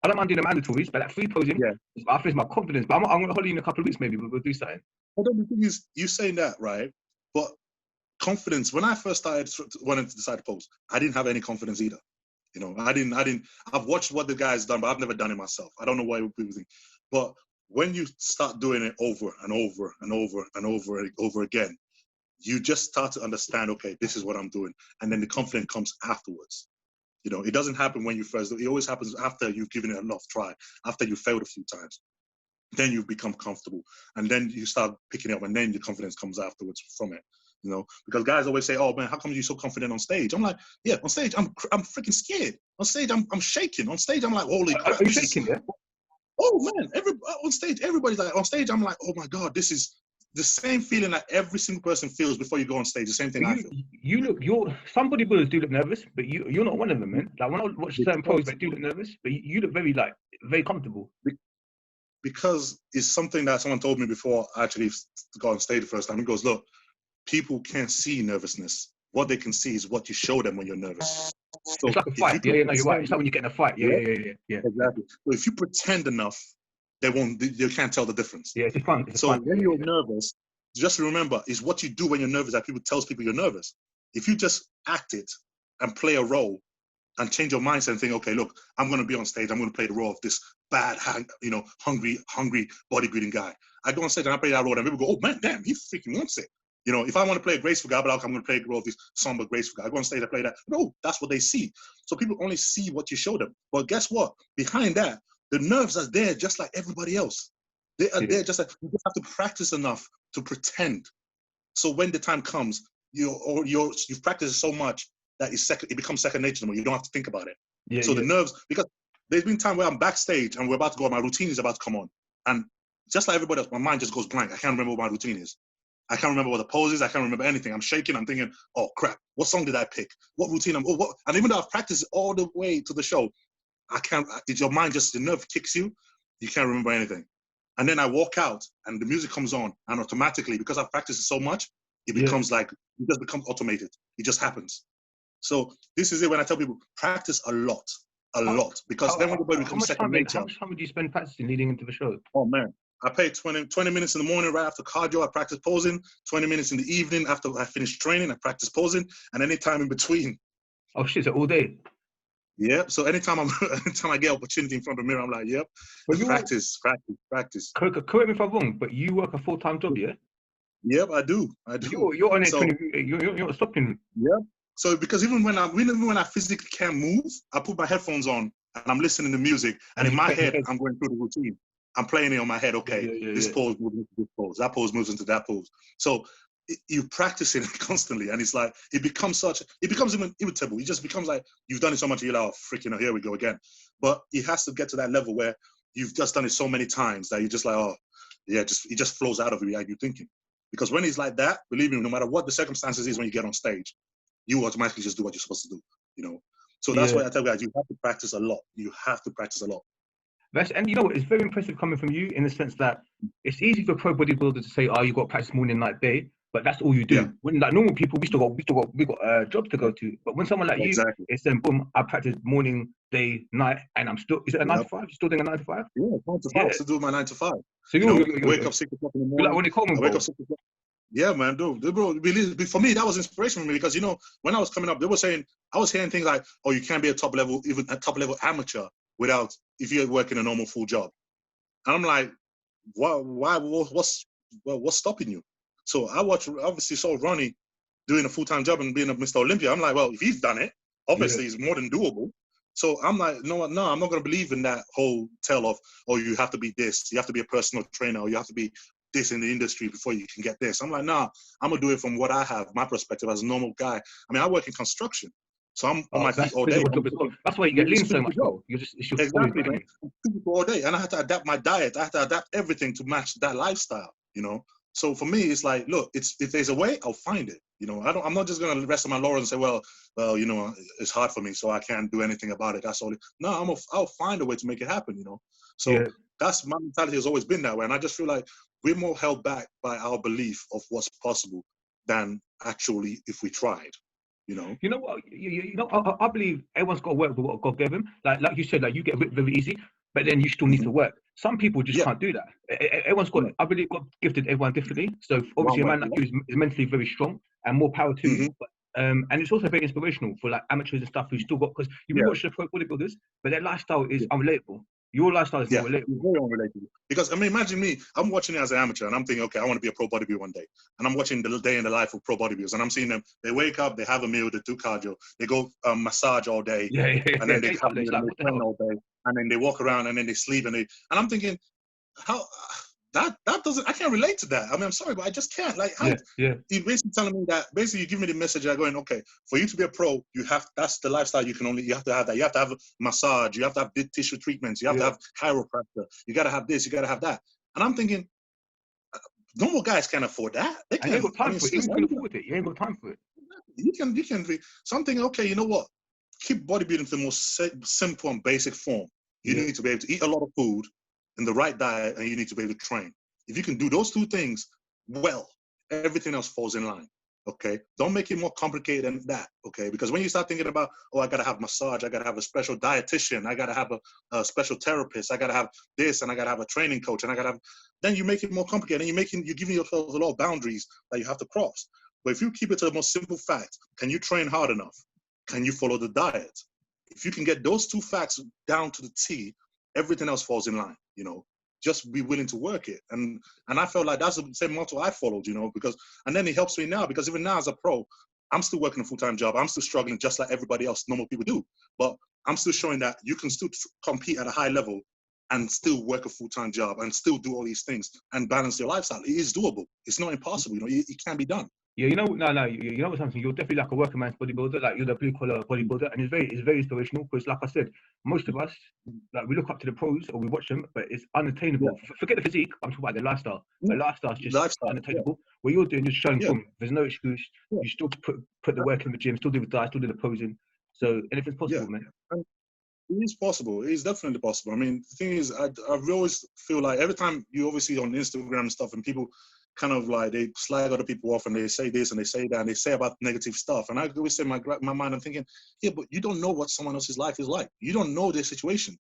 I don't mind doing the mandatories, but that free posing, I think it's my confidence. But I'm going to Holly in a couple of weeks, maybe we'll do something. Well, the thing is, you saying that, right? But confidence, when I first started wanting to decide to pose, I didn't have any confidence either. I've watched what the guy's done, but I've never done it myself. I don't know why people think. But when you start doing it over and over and over and over again, you just start to understand, okay, this is what I'm doing. And then the confidence comes afterwards. It doesn't happen when you first do it. It always happens after you've given it enough try, after you failed a few times. Then you become comfortable. And then you start picking it up, and then your confidence comes afterwards from it. Because guys always say, oh man, how come you're so confident on stage? I'm like, yeah, on stage, I'm freaking scared. On stage, I'm shaking. On stage, I'm like, holy crap. Are you shaking, yeah? Oh man, on stage, everybody's like, on stage, I'm like, oh my God, this is the same feeling that every single person feels before you go on stage. The same thing I feel. Some bodybuilders do look nervous, but you're not one of them, man. Like when I watch certain pros, they do look nervous, but you look very comfortable. Because it's something that someone told me before I actually got on stage the first time. He goes, look, people can't see nervousness. What they can see is what you show them when you're nervous. So it's like a fight. You're right. It's like when you get in a fight. Yeah. Exactly. So if you pretend enough, they can't tell the difference. Yeah, it's fun. When you're nervous, just remember, is what you do when you're nervous that tells people you're nervous. If you just act it and play a role and change your mindset and think, okay, look, I'm going to be on stage. I'm going to play the role of this bad, hungry bodybuilding guy. I go on stage and I play that role, and people go, oh man, damn, he freaking wants it. If I want to play a graceful guy, but I'm going to play the role of this somber, graceful guy. I go on stage, I play that. No, that's what they see. So people only see what you show them. But guess what? Behind that, the nerves are there just like everybody else. They are there just like, you just have to practice enough to pretend. So when the time comes, you've practiced so much that is second. It becomes second nature to me. You don't have to think about it. Yeah, So the nerves, because there's been time where I'm backstage and we're about to go, my routine is about to come on, and just like everybody else, my mind just goes blank. I can't remember what my routine is. I can't remember what the pose is. I can't remember anything. I'm shaking. I'm thinking, oh crap, what song did I pick? What routine? What? And even though I've practiced all the way to the show, I can't. It's your mind just, the nerve kicks you. You can't remember anything. And then I walk out and the music comes on, and automatically, because I've practiced it so much, it becomes like, it just becomes automated. It just happens. So this is it when I tell people, practice a lot, because then when the body becomes second nature. How much time would you spend practicing leading into the show? Oh man, I pay 20 minutes in the morning right after cardio. I practice posing. 20 minutes in the evening after I finish training, I practice posing, and any time in between. Oh shit! So all day. Yep. So anytime I get opportunity in front of the mirror, I'm like, yep. Practice. Correct me if I'm wrong, but you work a full-time job, yeah? Yep, I do. You're on it. So, you're not stopping. Yep. So because even when I physically can't move, I put my headphones on and I'm listening to music, and in my head I'm going through the routine. I'm playing it on my head. Okay, this pose moves into this pose. That pose moves into that pose. So you practice it constantly, and it's like it becomes even irritable. It just becomes like you've done it so much, you're like, oh freaking, here we go again. But it has to get to that level where you've just done it so many times that you're just like, oh yeah, it just flows out of you. Like you're thinking. Because when it's like that, believe me, no matter what the circumstances is when you get on stage, you automatically just do what you're supposed to do, you know. So that's why I tell guys, you have to practice a lot. You have to practice a lot. And you know, it's very impressive coming from you in the sense that it's easy for pro bodybuilders to say, oh, you got to practice morning, night, day, but that's all you do. Yeah. When like normal people, we got jobs to go to. But when someone like you, it's then boom, I practice morning, day, night, and I'm still, is it a 9 to 5? You're still doing a 9 to 5? Yeah, 9 to 5. I still do my 9 to 5. So you wake up 6 o'clock in the morning. Like when they call me, I wake up 6 o'clock. Yeah, man, dude, bro. For me, that was inspiration for me because, you know, when I was coming up, they were saying, I was hearing things like, oh, you can't be a top level amateur if you're working a normal full job. And I'm like, what's stopping you? So I obviously saw Ronnie doing a full-time job and being a Mr. Olympia. I'm like, well, if he's done it, obviously it's more than doable. So I'm like, no, I'm not going to believe in that whole tale of, oh, you have to be this, you have to be a personal trainer, or you have to be this in the industry before you can get this. I'm like, nah, I'm gonna do it from what I have, my perspective as a normal guy. I mean, I work in construction, so I'm on my feet all day. That's why you get lean so much, bro. It's exactly, man. All day, and I had to adapt my diet. I had to adapt everything to match that lifestyle, you know. So for me, it's like, look, if there's a way, I'll find it. You know, I'm not just gonna rest on my laurels and say, well, you know, it's hard for me, so I can't do anything about it. That's all. No, I'll find a way to make it happen. You know, so that's my mentality has always been that way, and I just feel like we're more held back by our belief of what's possible than actually if we tried. You know. You know what? You know, I believe everyone's got to work with what God gave him. Like you said, like you get ripped very easy, but then you still need to work. Some people just can't do that. Everyone's got. I believe God gifted everyone differently. So obviously, a man like you is mentally very strong, and more power to you. But, and it's also very inspirational for like amateurs and stuff who still got, because you watch the pro bodybuilders, but their lifestyle is unrelatable. Your lifestyle is more relatable. Very unrelatable. Because I mean, imagine me. I'm watching it as an amateur, and I'm thinking, okay, I want to be a pro bodybuilder one day. And I'm watching the day in the life of pro bodybuilders, and I'm seeing them. They wake up, they have a meal, they do cardio, they go massage all day, and then they come train all day, and then they walk around, and then they sleep, and I'm thinking, how that doesn't. I can't relate to that. I mean, I'm sorry, but I just can't. Like, how you're basically telling me that. Basically, you give me the message. I'm going, okay, for you to be a pro, that's the lifestyle. You have to have that. You have to have a massage. You have to have big tissue treatments. You have to have chiropractor. You got to have this. You got to have that. And I'm thinking, normal guys can't afford that. They can't. You ain't got time for it. You can afford it. You ain't got time for it. You can be something. Okay, you know what? Keep bodybuilding to the most simple and basic form. You need to be able to eat a lot of food in the right diet, and you need to be able to train. If you can do those two things well, everything else falls in line. Okay, don't make it more complicated than that. Okay, because when you start thinking about, oh, I gotta have massage, I gotta have a special dietitian, I gotta have a special therapist, I gotta have this, and I gotta have a training coach, and I gotta have, then you make it more complicated, and you're giving yourself a lot of boundaries that you have to cross. But if you keep it to the most simple fact, can you train hard enough? Can you follow the diet? If you can get those two facts down to the T, everything else falls in line, you know. Just be willing to work it. And I felt like that's the same motto I followed, you know, and then it helps me now, because even now as a pro, I'm still working a full-time job. I'm still struggling just like everybody else, normal people do. But I'm still showing that you can still compete at a high level and still work a full-time job and still do all these things and balance your lifestyle. It is doable. It's not impossible, you know, it can be done. Yeah, you know what, something. You're definitely like a working man's bodybuilder, like you're the blue collar bodybuilder, and it's very inspirational because, like I said, most of us, like we look up to the pros or we watch them, but it's Yeah, unattainable. Forget the physique. I'm talking about the lifestyle. yeah. The lifestyle's just Lifestyle. Yeah, unattainable. What you're doing is showing, yeah, boom. There's no excuse. yeah. You still put the work in the gym, still do the diet, still do the posing. So anything's Yeah. possible, man. And it is possible. It is definitely possible. I mean, the thing is, I always feel like every time you obviously on Instagram and stuff, and people kind of like they slag other people off and they say this and they say that and they say about negative stuff. And I always say in my mind, I'm thinking, yeah, but you don't know what someone else's life is like. You don't know their situation.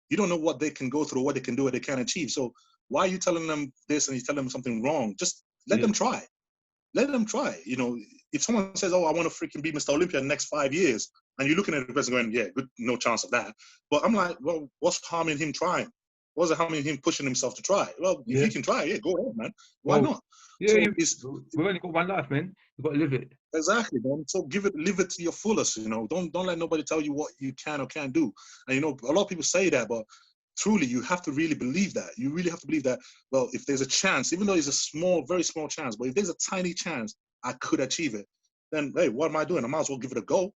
You don't know what they can go through, what they can do, what they can achieve. So why are you telling them this and you telling them something wrong? Just let Yeah, them try. Let them try. You know, if someone says, "Oh, I want to freaking be Mr. Olympia in the next 5 years," and you're looking at the person going, "Yeah, good, no chance of that." But I'm like, well, what's harming him trying? What's harming him pushing himself to try? Well, if yeah. he can try, yeah, go ahead, man. Why Well, not? yeah. So it's We've only got one life, man. You've got to live it. exactly, man. So live it to your fullest. You know, don't let nobody tell you what you can or can't do. And you know, a lot of people say that, but truly, you have to really believe that. You really have to believe that. Well, if there's a chance, even though it's a small, very small chance, but if there's a tiny chance I could achieve it, then hey, what am I doing? I might as well give it a go.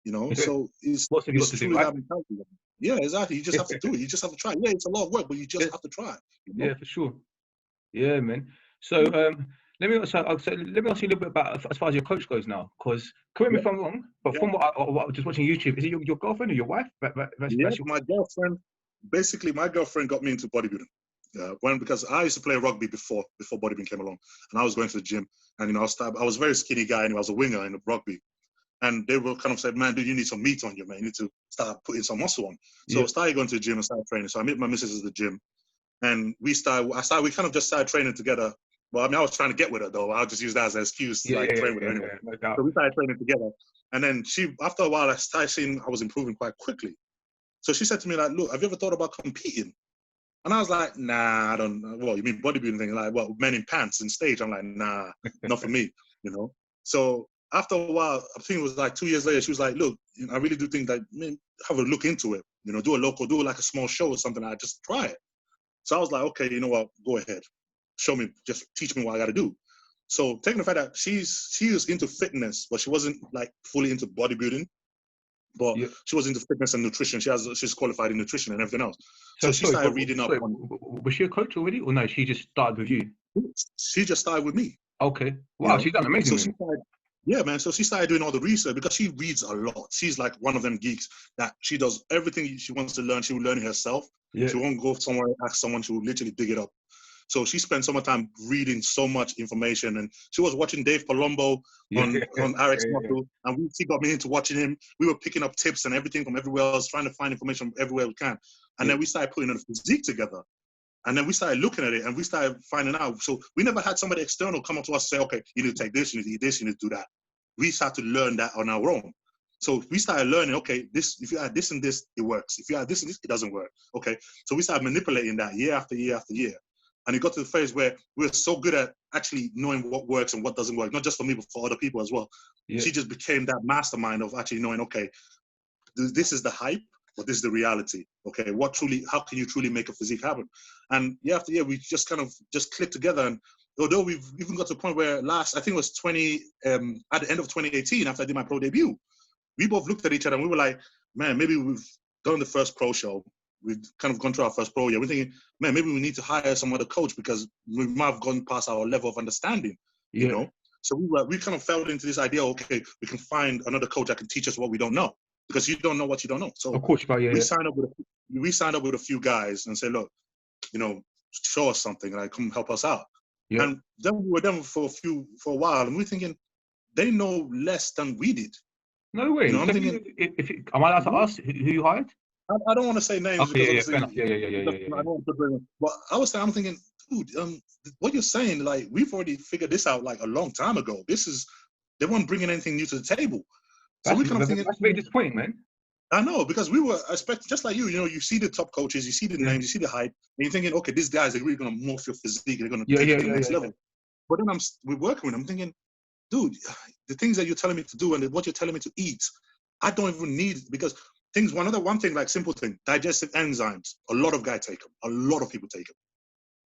You know, so What have you got it's to do, truly right? that mentality. Yeah, exactly. You just have to do it. You just have to try. Yeah, it's a lot of work, but you just Yeah, have to try. You know? yeah, for sure. Yeah, man. So let me ask you a little bit about as far as your coach goes now, because correct me Yeah, if I'm wrong, but yeah, from what I was just watching YouTube, is it your girlfriend or your wife? yeah. That's your My girlfriend, basically, my girlfriend got me into bodybuilding. Because I used to play rugby before bodybuilding came along, and I was going to the gym, and you know, I was a very skinny guy, and I was a winger in the rugby. And they were kind of said, man, dude, you need some meat on you, man. You need to start putting some muscle on. So yeah, I started going to the gym and started training. So I met my missus at the gym, and we kind of just started training together. Well, I mean, I was trying to get with her though. I'll just use that as an excuse to like train with her anyway. no doubt. So we started training together. And then after a while, I started seeing I was improving quite quickly. So she said to me like, look, have you ever thought about competing? And I was like, nah, I don't. Well, you mean bodybuilding thing? Like, well, men in pants and stage. I'm like, nah, not for me, you know. So after a while, I think it was like 2 years later, she was like, look, you know, I really do think that have a look into it. You know, do like a small show or something. I just try it. So I was like, okay, you know what? Go ahead, show me, just teach me what I got to do. So taking the fact that she was into fitness, but she wasn't like fully into bodybuilding, but Yeah. she was into fitness and nutrition. She's qualified in nutrition and everything else. So So she sorry, started reading up on. was she a coach already, or no? She just started with you. She just started with me, Okay. you Wow, know. she's done amazing, So she man. started, yeah, man. So she started doing all the research because she reads a lot. She's like one of them geeks that she does everything she wants to learn. She will learn it herself. Yeah, She won't go somewhere and ask someone. She will literally dig it up. So she spent so much time reading so much information, and she was watching Dave Palumbo yeah, on RX Muscle, and she got me into watching him. We were picking up tips and everything from everywhere else, trying to find information everywhere we can, and yeah. then we started putting a physique together. And then we started looking at it and we started finding out. So we never had somebody external come up to us and say, okay, you need to take this, you need to eat this, you need to do that. We started to learn that on our own. So we started learning, okay, this, if you add this and this, it works. If you add this and this, it doesn't work. Okay. So we started manipulating that year after year after year. And it got to the phase where we were so good at actually knowing what works and what doesn't work, not just for me, but for other people as well. Yeah. She just became that mastermind of actually knowing, okay, this is the hype, but this is the reality. Okay, how can you truly make a physique happen? And year after year, we just kind of just clicked together. And although we've even got to the point where I think it was at the end of 2018, after I did my pro debut, we both looked at each other and we were like, man, maybe we've done the first pro show. We've kind of gone through our first pro year. We're thinking, man, maybe we need to hire some other coach because we might have gone past our level of understanding, you Yeah. know? So we kind of fell into this idea, okay, we can find another coach that can teach us what we don't know, because you don't know what you don't know. So Of course, but yeah, we signed up with a few guys and said, look, you know, show us something, like come help us out. yeah. And then we were done for a while, and we're thinking they know less than we did. No way. You know, I'm So thinking, am I allowed to ask who you hired? I don't want to say names Okay, because yeah, fair obviously enough. I don't want to put. But I'm thinking, dude, what you're saying, like we've already figured this out like a long time ago. They weren't bringing anything new to the table. So we kind of thinking, That's very disappointing, man. I know, because we were expecting, just like you know, you see the top coaches, you see the Yeah, names, you see the hype, and you're thinking, okay, these guys are really going to morph your physique, they're going to yeah, take yeah, it to the yeah, next yeah, yeah. level. But then we're working with them, I'm thinking, dude, the things that you're telling me to do and what you're telling me to eat, I don't even need, because one thing, like simple thing, digestive enzymes, a lot of guys take them, a lot of people take them.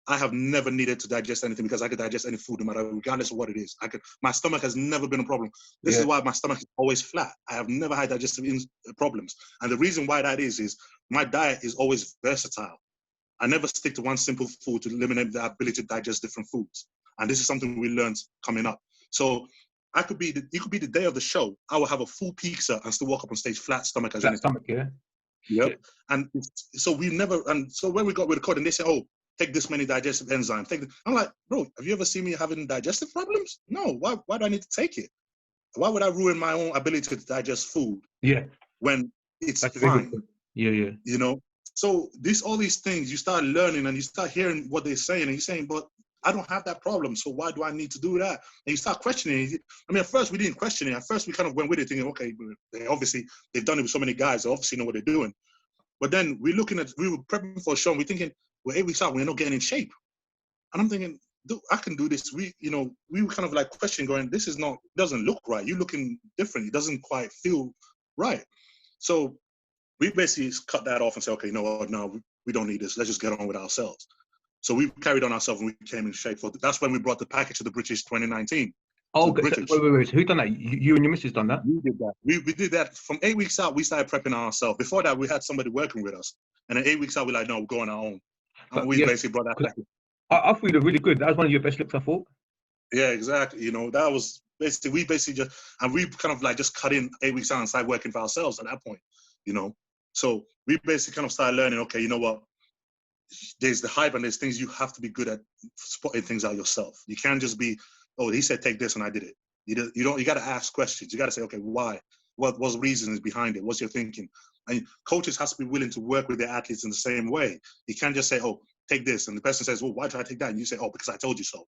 I have never needed to digest anything because I could digest any food no matter, regardless of what it is. My stomach has never been a problem. This is why my stomach is always flat. I have never had digestive problems. And the reason why that is my diet is always versatile. I never stick to one simple food to eliminate the ability to digest different foods. And this is something we learned coming up. So it could be the day of the show. I will have a full pizza and still walk up on stage flat stomach as anything. Stomach, yeah. Yep. Shit. And so when we got with the code and they say, oh, take this many digestive enzymes. I'm like, bro, have you ever seen me having digestive problems? No. Why do I need to take it? Why would I ruin my own ability to digest food? Yeah. When it's That's fine. Yeah. You know? So all these things you start learning and you start hearing what they're saying and you're saying, but I don't have that problem, so why do I need to do that? And you start questioning it. I mean, at first we didn't question it. At first we kind of went with it thinking, okay, they've done it with so many guys, they obviously know what they're doing. But then we were prepping for a show and we're thinking, well, 8 weeks out, we're not getting in shape. And I'm thinking, dude, I can do this. We were kind of like questioning, going, this doesn't look right. You're looking different. It doesn't quite feel right. So we basically cut that off and said, okay, you know what? No, we don't need this. Let's just get on with ourselves. So we carried on ourselves and we came in shape. That's when we brought the package to the British 2019. Oh, wait. So who done that? You and your missus done that? We did that. We did that. From 8 weeks out, we started prepping ourselves. Before that, we had somebody working with us. And then 8 weeks out, we're like, no, we're going our own. And we basically brought that package. I thought you were really good. That was one of your best looks, I thought. Yeah, exactly. That was basically, we kind of like just cut in 8 weeks out and started working for ourselves at that point, So we basically kind of started learning, okay, you know what? There's the hype and there's things you have to be good at spotting things out yourself. You can't just be, oh, he said take this and I did it. You got to ask questions. You got to say, okay, why? What was the reasons behind it? What's your thinking? And coaches has to be willing to work with their athletes in the same way. You can't just say, oh, take this. And the person says, well, why did I take that? And you say, oh, because I told you so.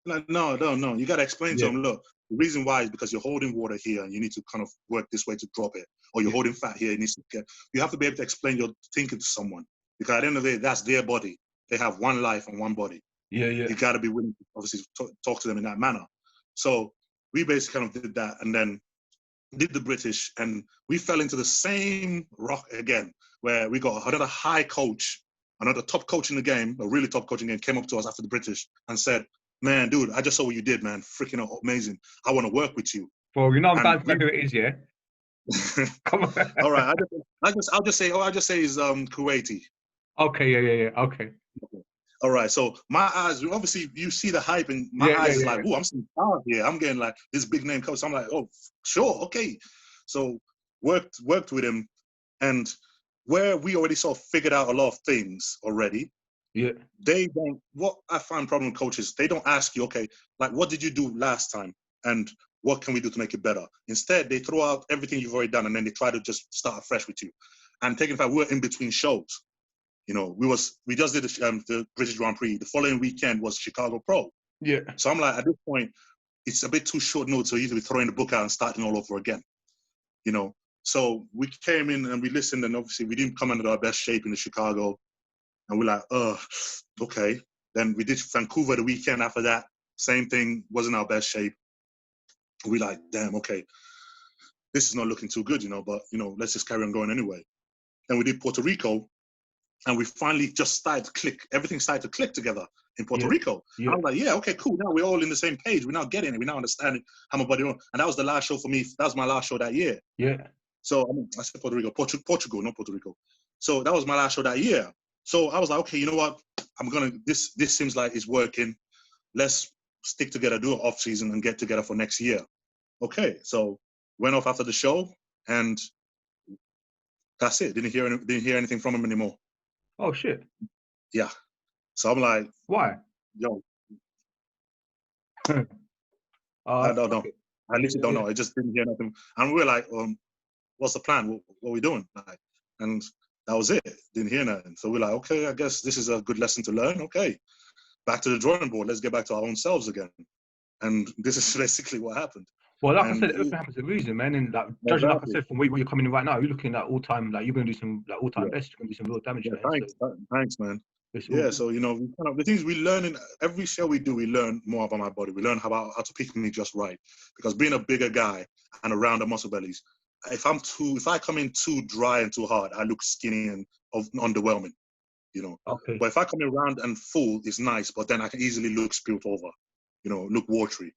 Like, no. You got to explain to them, look, the reason why is because you're holding water here and you need to kind of work this way to drop it. Or you're holding fat here. You have to be able to explain your thinking to someone. Because at the end of the day, that's their body. They have one life and one body. Yeah. You got to be willing to obviously talk to them in that manner. So we basically kind of did that and then did the British, and we fell into the same rock again, where we got another high coach, another top coach in the game, a really top coach in the game, came up to us after the British and said, man, dude, I just saw what you did, man. Freaking amazing. I want to work with you. Well, I'm down to who it is, yeah? Come on. All right. I'll just say he's Kuwaiti. Okay, yeah. Okay. All right. So my eyes, obviously, you see the hype, and my eyes is like, oh, I'm seeing stars here. I'm getting like this big name coach. So I'm like, oh, sure, okay. So worked with him, and where we already sort of figured out a lot of things already. Yeah. They don't. What I find problem with coaches, they don't ask you, okay, like what did you do last time, and what can we do to make it better? Instead, they throw out everything you've already done, and then they try to just start afresh with you. And taking fact, we're in between shows. We just did the British Grand Prix. The following weekend was Chicago Pro. Yeah. So I'm like, at this point, it's a bit too short notice for you to be throwing the book out and starting all over again. So we came in and we listened, and obviously we didn't come under our best shape in the Chicago. And we're like, okay. Then we did Vancouver the weekend after that. Same thing, wasn't our best shape. We're like, damn, okay. This is not looking too good, but, let's just carry on going anyway. Then we did Puerto Rico. And we finally just started to click. Everything started to click together in Puerto Rico. Yeah. I'm like, yeah, okay, cool. Now we're all in the same page. We're now getting it. We're now understanding how my body runs. And that was the last show for me. That was my last show that year. Yeah. So I said Puerto Rico, Portugal, not Puerto Rico. So that was my last show that year. So I was like, okay, you know what? This seems like it's working. Let's stick together, do an off season, and get together for next year. Okay. So went off after the show, and that's it. Didn't hear anything from him anymore. Oh shit. Yeah. So I'm like, why? Yo. I don't know. I literally don't know. I just didn't hear nothing. And we were like, what's the plan? What are we doing? And that was it. Didn't hear nothing. So we're like, okay, I guess this is a good lesson to learn. Okay. Back to the drawing board. Let's get back to our own selves again. And this is basically what happened. Well, like I said, everything happens for a reason, man. And judging, like I said, from where you're coming in right now, you're looking at all time, you're going to do some all time best. You're going to do some real damage. Yeah, thanks, man. Yeah, so the things we learn in every show we do, we learn more about my body. We learn how to pick me just right. Because being a bigger guy and around the muscle bellies, if I come in too dry and too hard, I look skinny and underwhelming. you know. Okay. But if I come in round and full, it's nice, but then I can easily look spilt over, you know, look watery.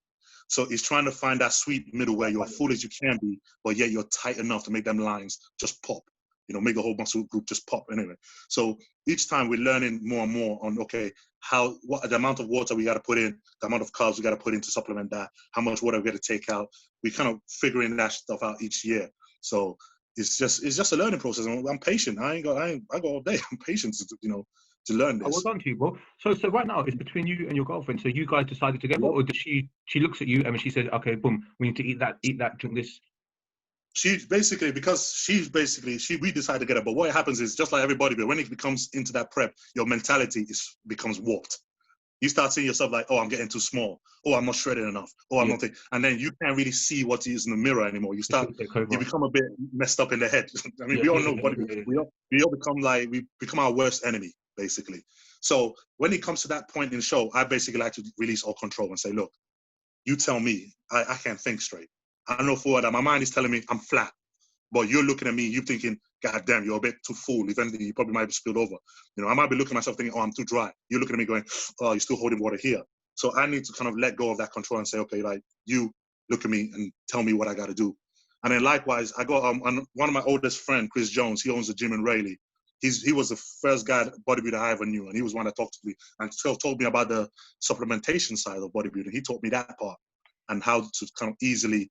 So it's trying to find that sweet middle where you're full as you can be, but yet you're tight enough to make them lines just pop, you know, make the whole muscle group just pop anyway. So each time we're learning more and more on, okay, what the amount of water we got to put in, the amount of carbs we got to put in to supplement that, how much water we got to take out. We kind of figuring that stuff out each year. So it's just a learning process. I'm patient. I go all day. I'm patient, you know, to learn this. Well done to you, bro. So right now it's between you and your girlfriend. So you guys decided together, or does she looks at you and she says, okay, boom, we need to eat that, drink this? She basically, we decided together. But what happens is, just like everybody, but when it becomes into that prep, your mentality becomes warped. You start seeing yourself like, oh, I'm getting too small. Oh, I'm not shredded enough. Oh, I'm not. And then you can't really see what is in the mirror anymore. You become a bit messed up in the head. I mean, we all know, we all become our worst enemy, basically. So when it comes to that point in the show, I basically like to release all control and say, look, you tell me, I can't think straight. I know for that my mind is telling me I'm flat. But you're looking at me, you're thinking, God damn, you're a bit too full. If anything, you probably might be spilled over. You know, I might be looking at myself thinking, oh, I'm too dry. You're looking at me going, oh, you're still holding water here. So I need to kind of let go of that control and say, okay, like, you look at me and tell me what I got to do. And then likewise, I got one of my oldest friend, Chris Jones, he owns a gym in Raleigh. He was the first guy, bodybuilder I ever knew. And he was one that talked to me and told me about the supplementation side of bodybuilding. He taught me that part and how to kind of easily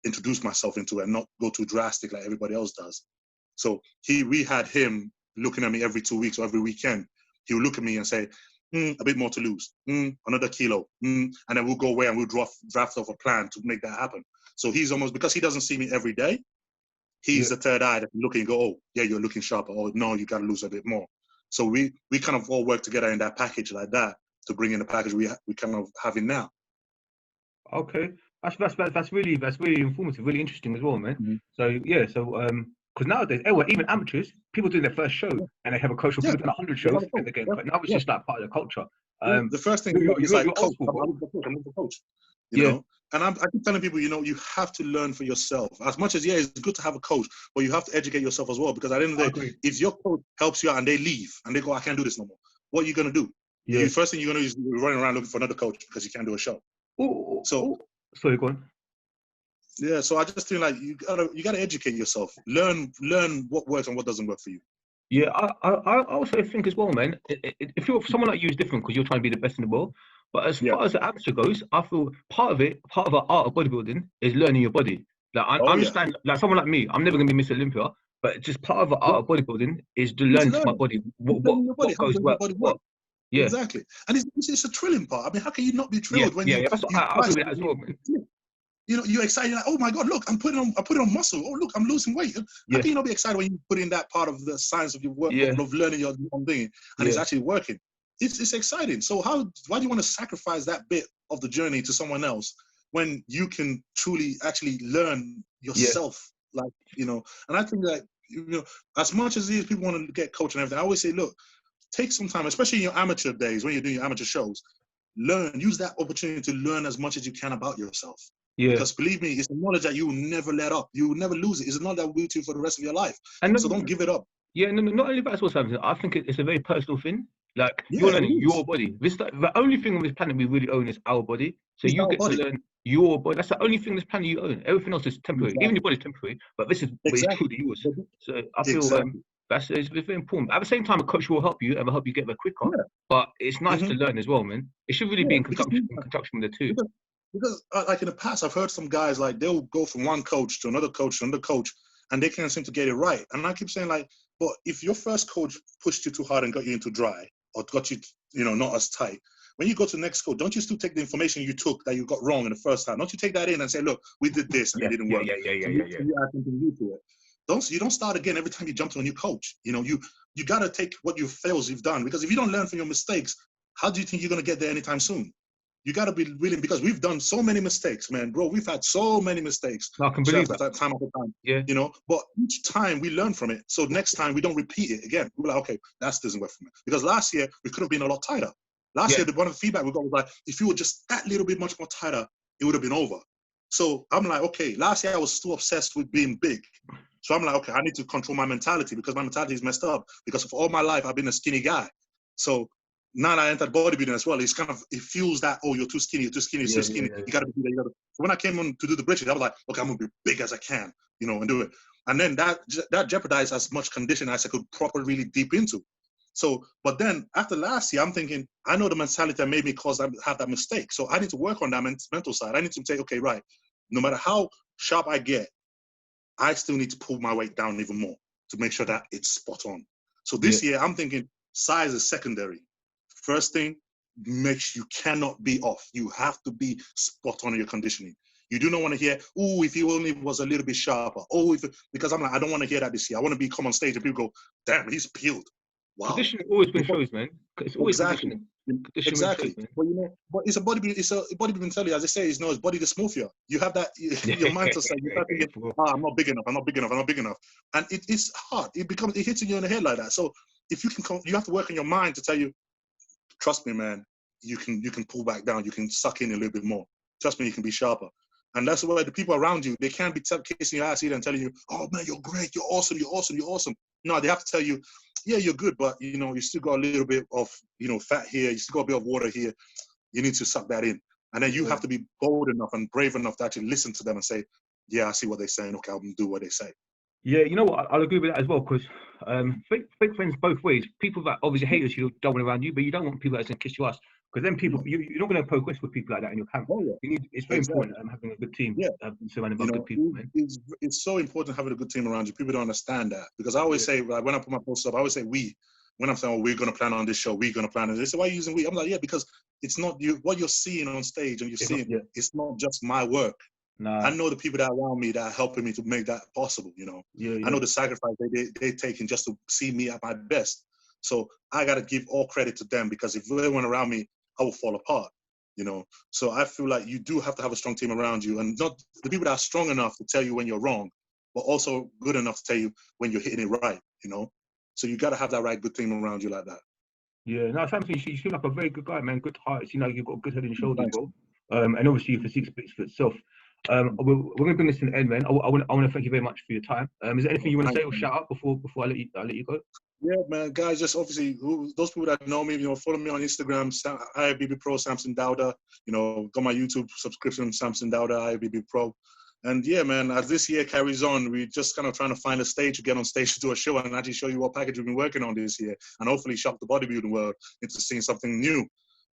introduce myself into it and not go too drastic like everybody else does. So we had him looking at me every 2 weeks or every weekend. He would look at me and say, a bit more to lose, another kilo. And then we'll go away and we'll draft off a plan to make that happen. So he's almost, because he doesn't see me every day, he's the third eye that looking and go, oh, yeah, you're looking sharper. Oh, no, you got to lose a bit more. So we kind of all work together in that package like that to bring in the package we kind of having now. Okay. That's really informative, really interesting as well, man. So yeah, because nowadays, even amateurs, people doing their first show and they have a coach, or people doing 100 shows and they get, but now it's just like part of the culture. The first thing is like, coach, I'm the coach, you know. And I keep telling people, you know, you have to learn for yourself. As much as it's good to have a coach, but you have to educate yourself as well. Because at the end of the day, if your coach helps you out and they leave and they go, I can't do this no more, what are you gonna do? The first thing you're gonna do is running around looking for another coach because you can't do a show. Sorry, go on. Yeah, so I just think like you gotta educate yourself, learn what works and what doesn't work for you. Yeah, I also think as well, man. If you're someone like you is different because you're trying to be the best in the world. But as far as the amateur goes, I feel part of the art of bodybuilding is learning your body. Like I understand, like someone like me, I'm never gonna be Miss Olympia, but just part of the art of bodybuilding is to learn my body. What goes well. Yeah, exactly. And it's a thrilling part. I mean, how can you not be thrilled when you? That's what I agree with that as well, man. You know, you're excited. You're like, oh my God, look, I'm putting on muscle. Oh, look, I'm losing weight. How can you not be excited when you put in that part of the science of your work, of learning your own thing, and it's actually working? It's exciting. So why do you want to sacrifice that bit of the journey to someone else when you can truly actually learn yourself? Like, you know, and I think that, you know, as much as these people want to get coached and everything, I always say, look, take some time, especially in your amateur days when you're doing your amateur shows, use that opportunity to learn as much as you can about yourself. Because believe me, it's a knowledge that you will never let up. You will never lose it. It's a knowledge that will be with you for the rest of your life. So don't give it up. Yeah, no, not only that's what's happening. I think it's a very personal thing. Like you're learning your body. The only thing on this planet we really own is our body. So you get to learn your body. That's the only thing on this planet you own. Everything else is temporary. Even your body's temporary, but this is truly yours. So I feel it's very important. At the same time, a coach will help you and will help you get there quicker. But it's nice to learn as well, man. It should really be in conjunction with the two. Because like in the past, I've heard some guys like they'll go from one coach to another coach to another coach, and they can't seem to get it right. And I keep saying like, but if your first coach pushed you too hard and got you into dry, or got you, you know, not as tight, when you go to the next coach, don't you still take the information you took that you got wrong in the first time? Don't you take that in and say, look, we did this and it didn't work. You don't start again every time you jump to a new coach. You know, you gotta take what you fails you've done, because if you don't learn from your mistakes, how do you think you're gonna get there anytime soon? You got to be willing, because we've done so many mistakes, man, bro. We've had so many mistakes. I can believe that. Time after time. Yeah. You know, but each time we learn from it. So next time we don't repeat it again. We're like, okay, that doesn't work for me. Because last year we could have been a lot tighter. Last year, one of the feedback we got was like, if you were just that little bit much more tighter, it would have been over. So I'm like, okay, last year I was too obsessed with being big. So I'm like, okay, I need to control my mentality because my mentality is messed up. Because of all my life, I've been a skinny guy. So now that I entered bodybuilding as well, it fuels that, oh, you're too skinny, you're too skinny, you're too skinny. You got to be bigger. You gotta. So when I came on to do the bridges, I was like, okay, I'm going to be big as I can, you know, and do it. And then that jeopardized as much condition as I could properly really deep into. So, but then after last year, I'm thinking, I know the mentality that made me have that mistake. So I need to work on that mental side. I need to say, okay, right, no matter how sharp I get, I still need to pull my weight down even more to make sure that it's spot on. So this year, I'm thinking size is secondary. First thing, you cannot be off. You have to be spot on in your conditioning. You do not want to hear, oh, if he only was a little bit sharper. Oh, because I'm like, I don't want to hear that this year. I want to come on stage and people go, damn, he's peeled. Wow. Conditioning always wins shows, man. It's always exactly. Exactly. Shows, but you know, but it's a bodybuilding mentality, as they say, it's body dysmorphia. You have that your mindset say you start thinking, I'm not big enough, I'm not big enough, I'm not big enough. And it's hard. It hits you in the head like that. So if you can you have to work on your mind to tell you, trust me, man, you can pull back down, you can suck in a little bit more. Trust me, you can be sharper. And that's why the people around you, they can't be kissing your ass either and telling you, oh man, you're great, you're awesome, you're awesome, you're awesome. No, they have to tell you, yeah, you're good, but you know, you still got a little bit of, you know, fat here, you still got a bit of water here. You need to suck that in. And then you have to be bold enough and brave enough to actually listen to them and say, yeah, I see what they're saying. Okay, I'll do what they say. Yeah, you know what? I'll agree with that as well, because fake friends both ways. People that obviously hate us, you don't want around you, but you don't want people that's going to kiss your ass. Because then people, you're not going to progress with people like that in your camp. It's very important having a good team, surrounded by good people, man. It's so important having a good team around you. People don't understand that. Because I always say, like, when I put my posts up, I always say we. When I'm saying, oh, we're going to plan on this show, we're going to plan on this. They say, why are you using we? I'm like, yeah, because it's not you. What you're seeing on stage and it's not just my work. I know the people that are around me that are helping me to make that possible, you know. I know the sacrifice they're taking just to see me at my best. So I got to give all credit to them, because if everyone around me, I will fall apart, you know. So I feel like you do have to have a strong team around you, and not the people that are strong enough to tell you when you're wrong, but also good enough to tell you when you're hitting it right, you know. So you got to have that right good team around you like that. Yeah, no, Samson, you seem like a very good guy, man. Good heart. You know, you've got a good head and shoulders, bro. And obviously your physique speaks for itself. We're going to bring this to an end, man. I want to thank you very much for your time. Is there anything you want to say or shout out before I let you go? Yeah, man, guys, just obviously those people that know me, you know, follow me on Instagram, IFBB Pro Samson Dauda. You know, got my YouTube subscription, Samson Dauda IFBB Pro. And yeah, man, as this year carries on, we're just kind of trying to find a stage to get on stage to do a show and actually show you what package we've been working on this year, and hopefully shock the bodybuilding world into seeing something new.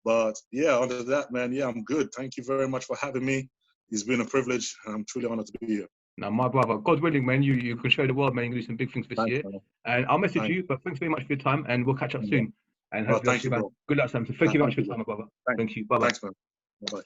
But yeah, other than that, man, yeah, I'm good. Thank you very much for having me. It's been a privilege, and I'm truly honored to be here. Now, my brother, God willing, man, you can show the world, man. You can do some big things this year. Man. And I'll message you, but thanks very much for your time, and we'll catch up soon. And hopefully, thank you, bro. Good luck, Samson. Thank you very much for your time, my brother. Thank you. Bye-bye. Thanks, man. Bye-bye.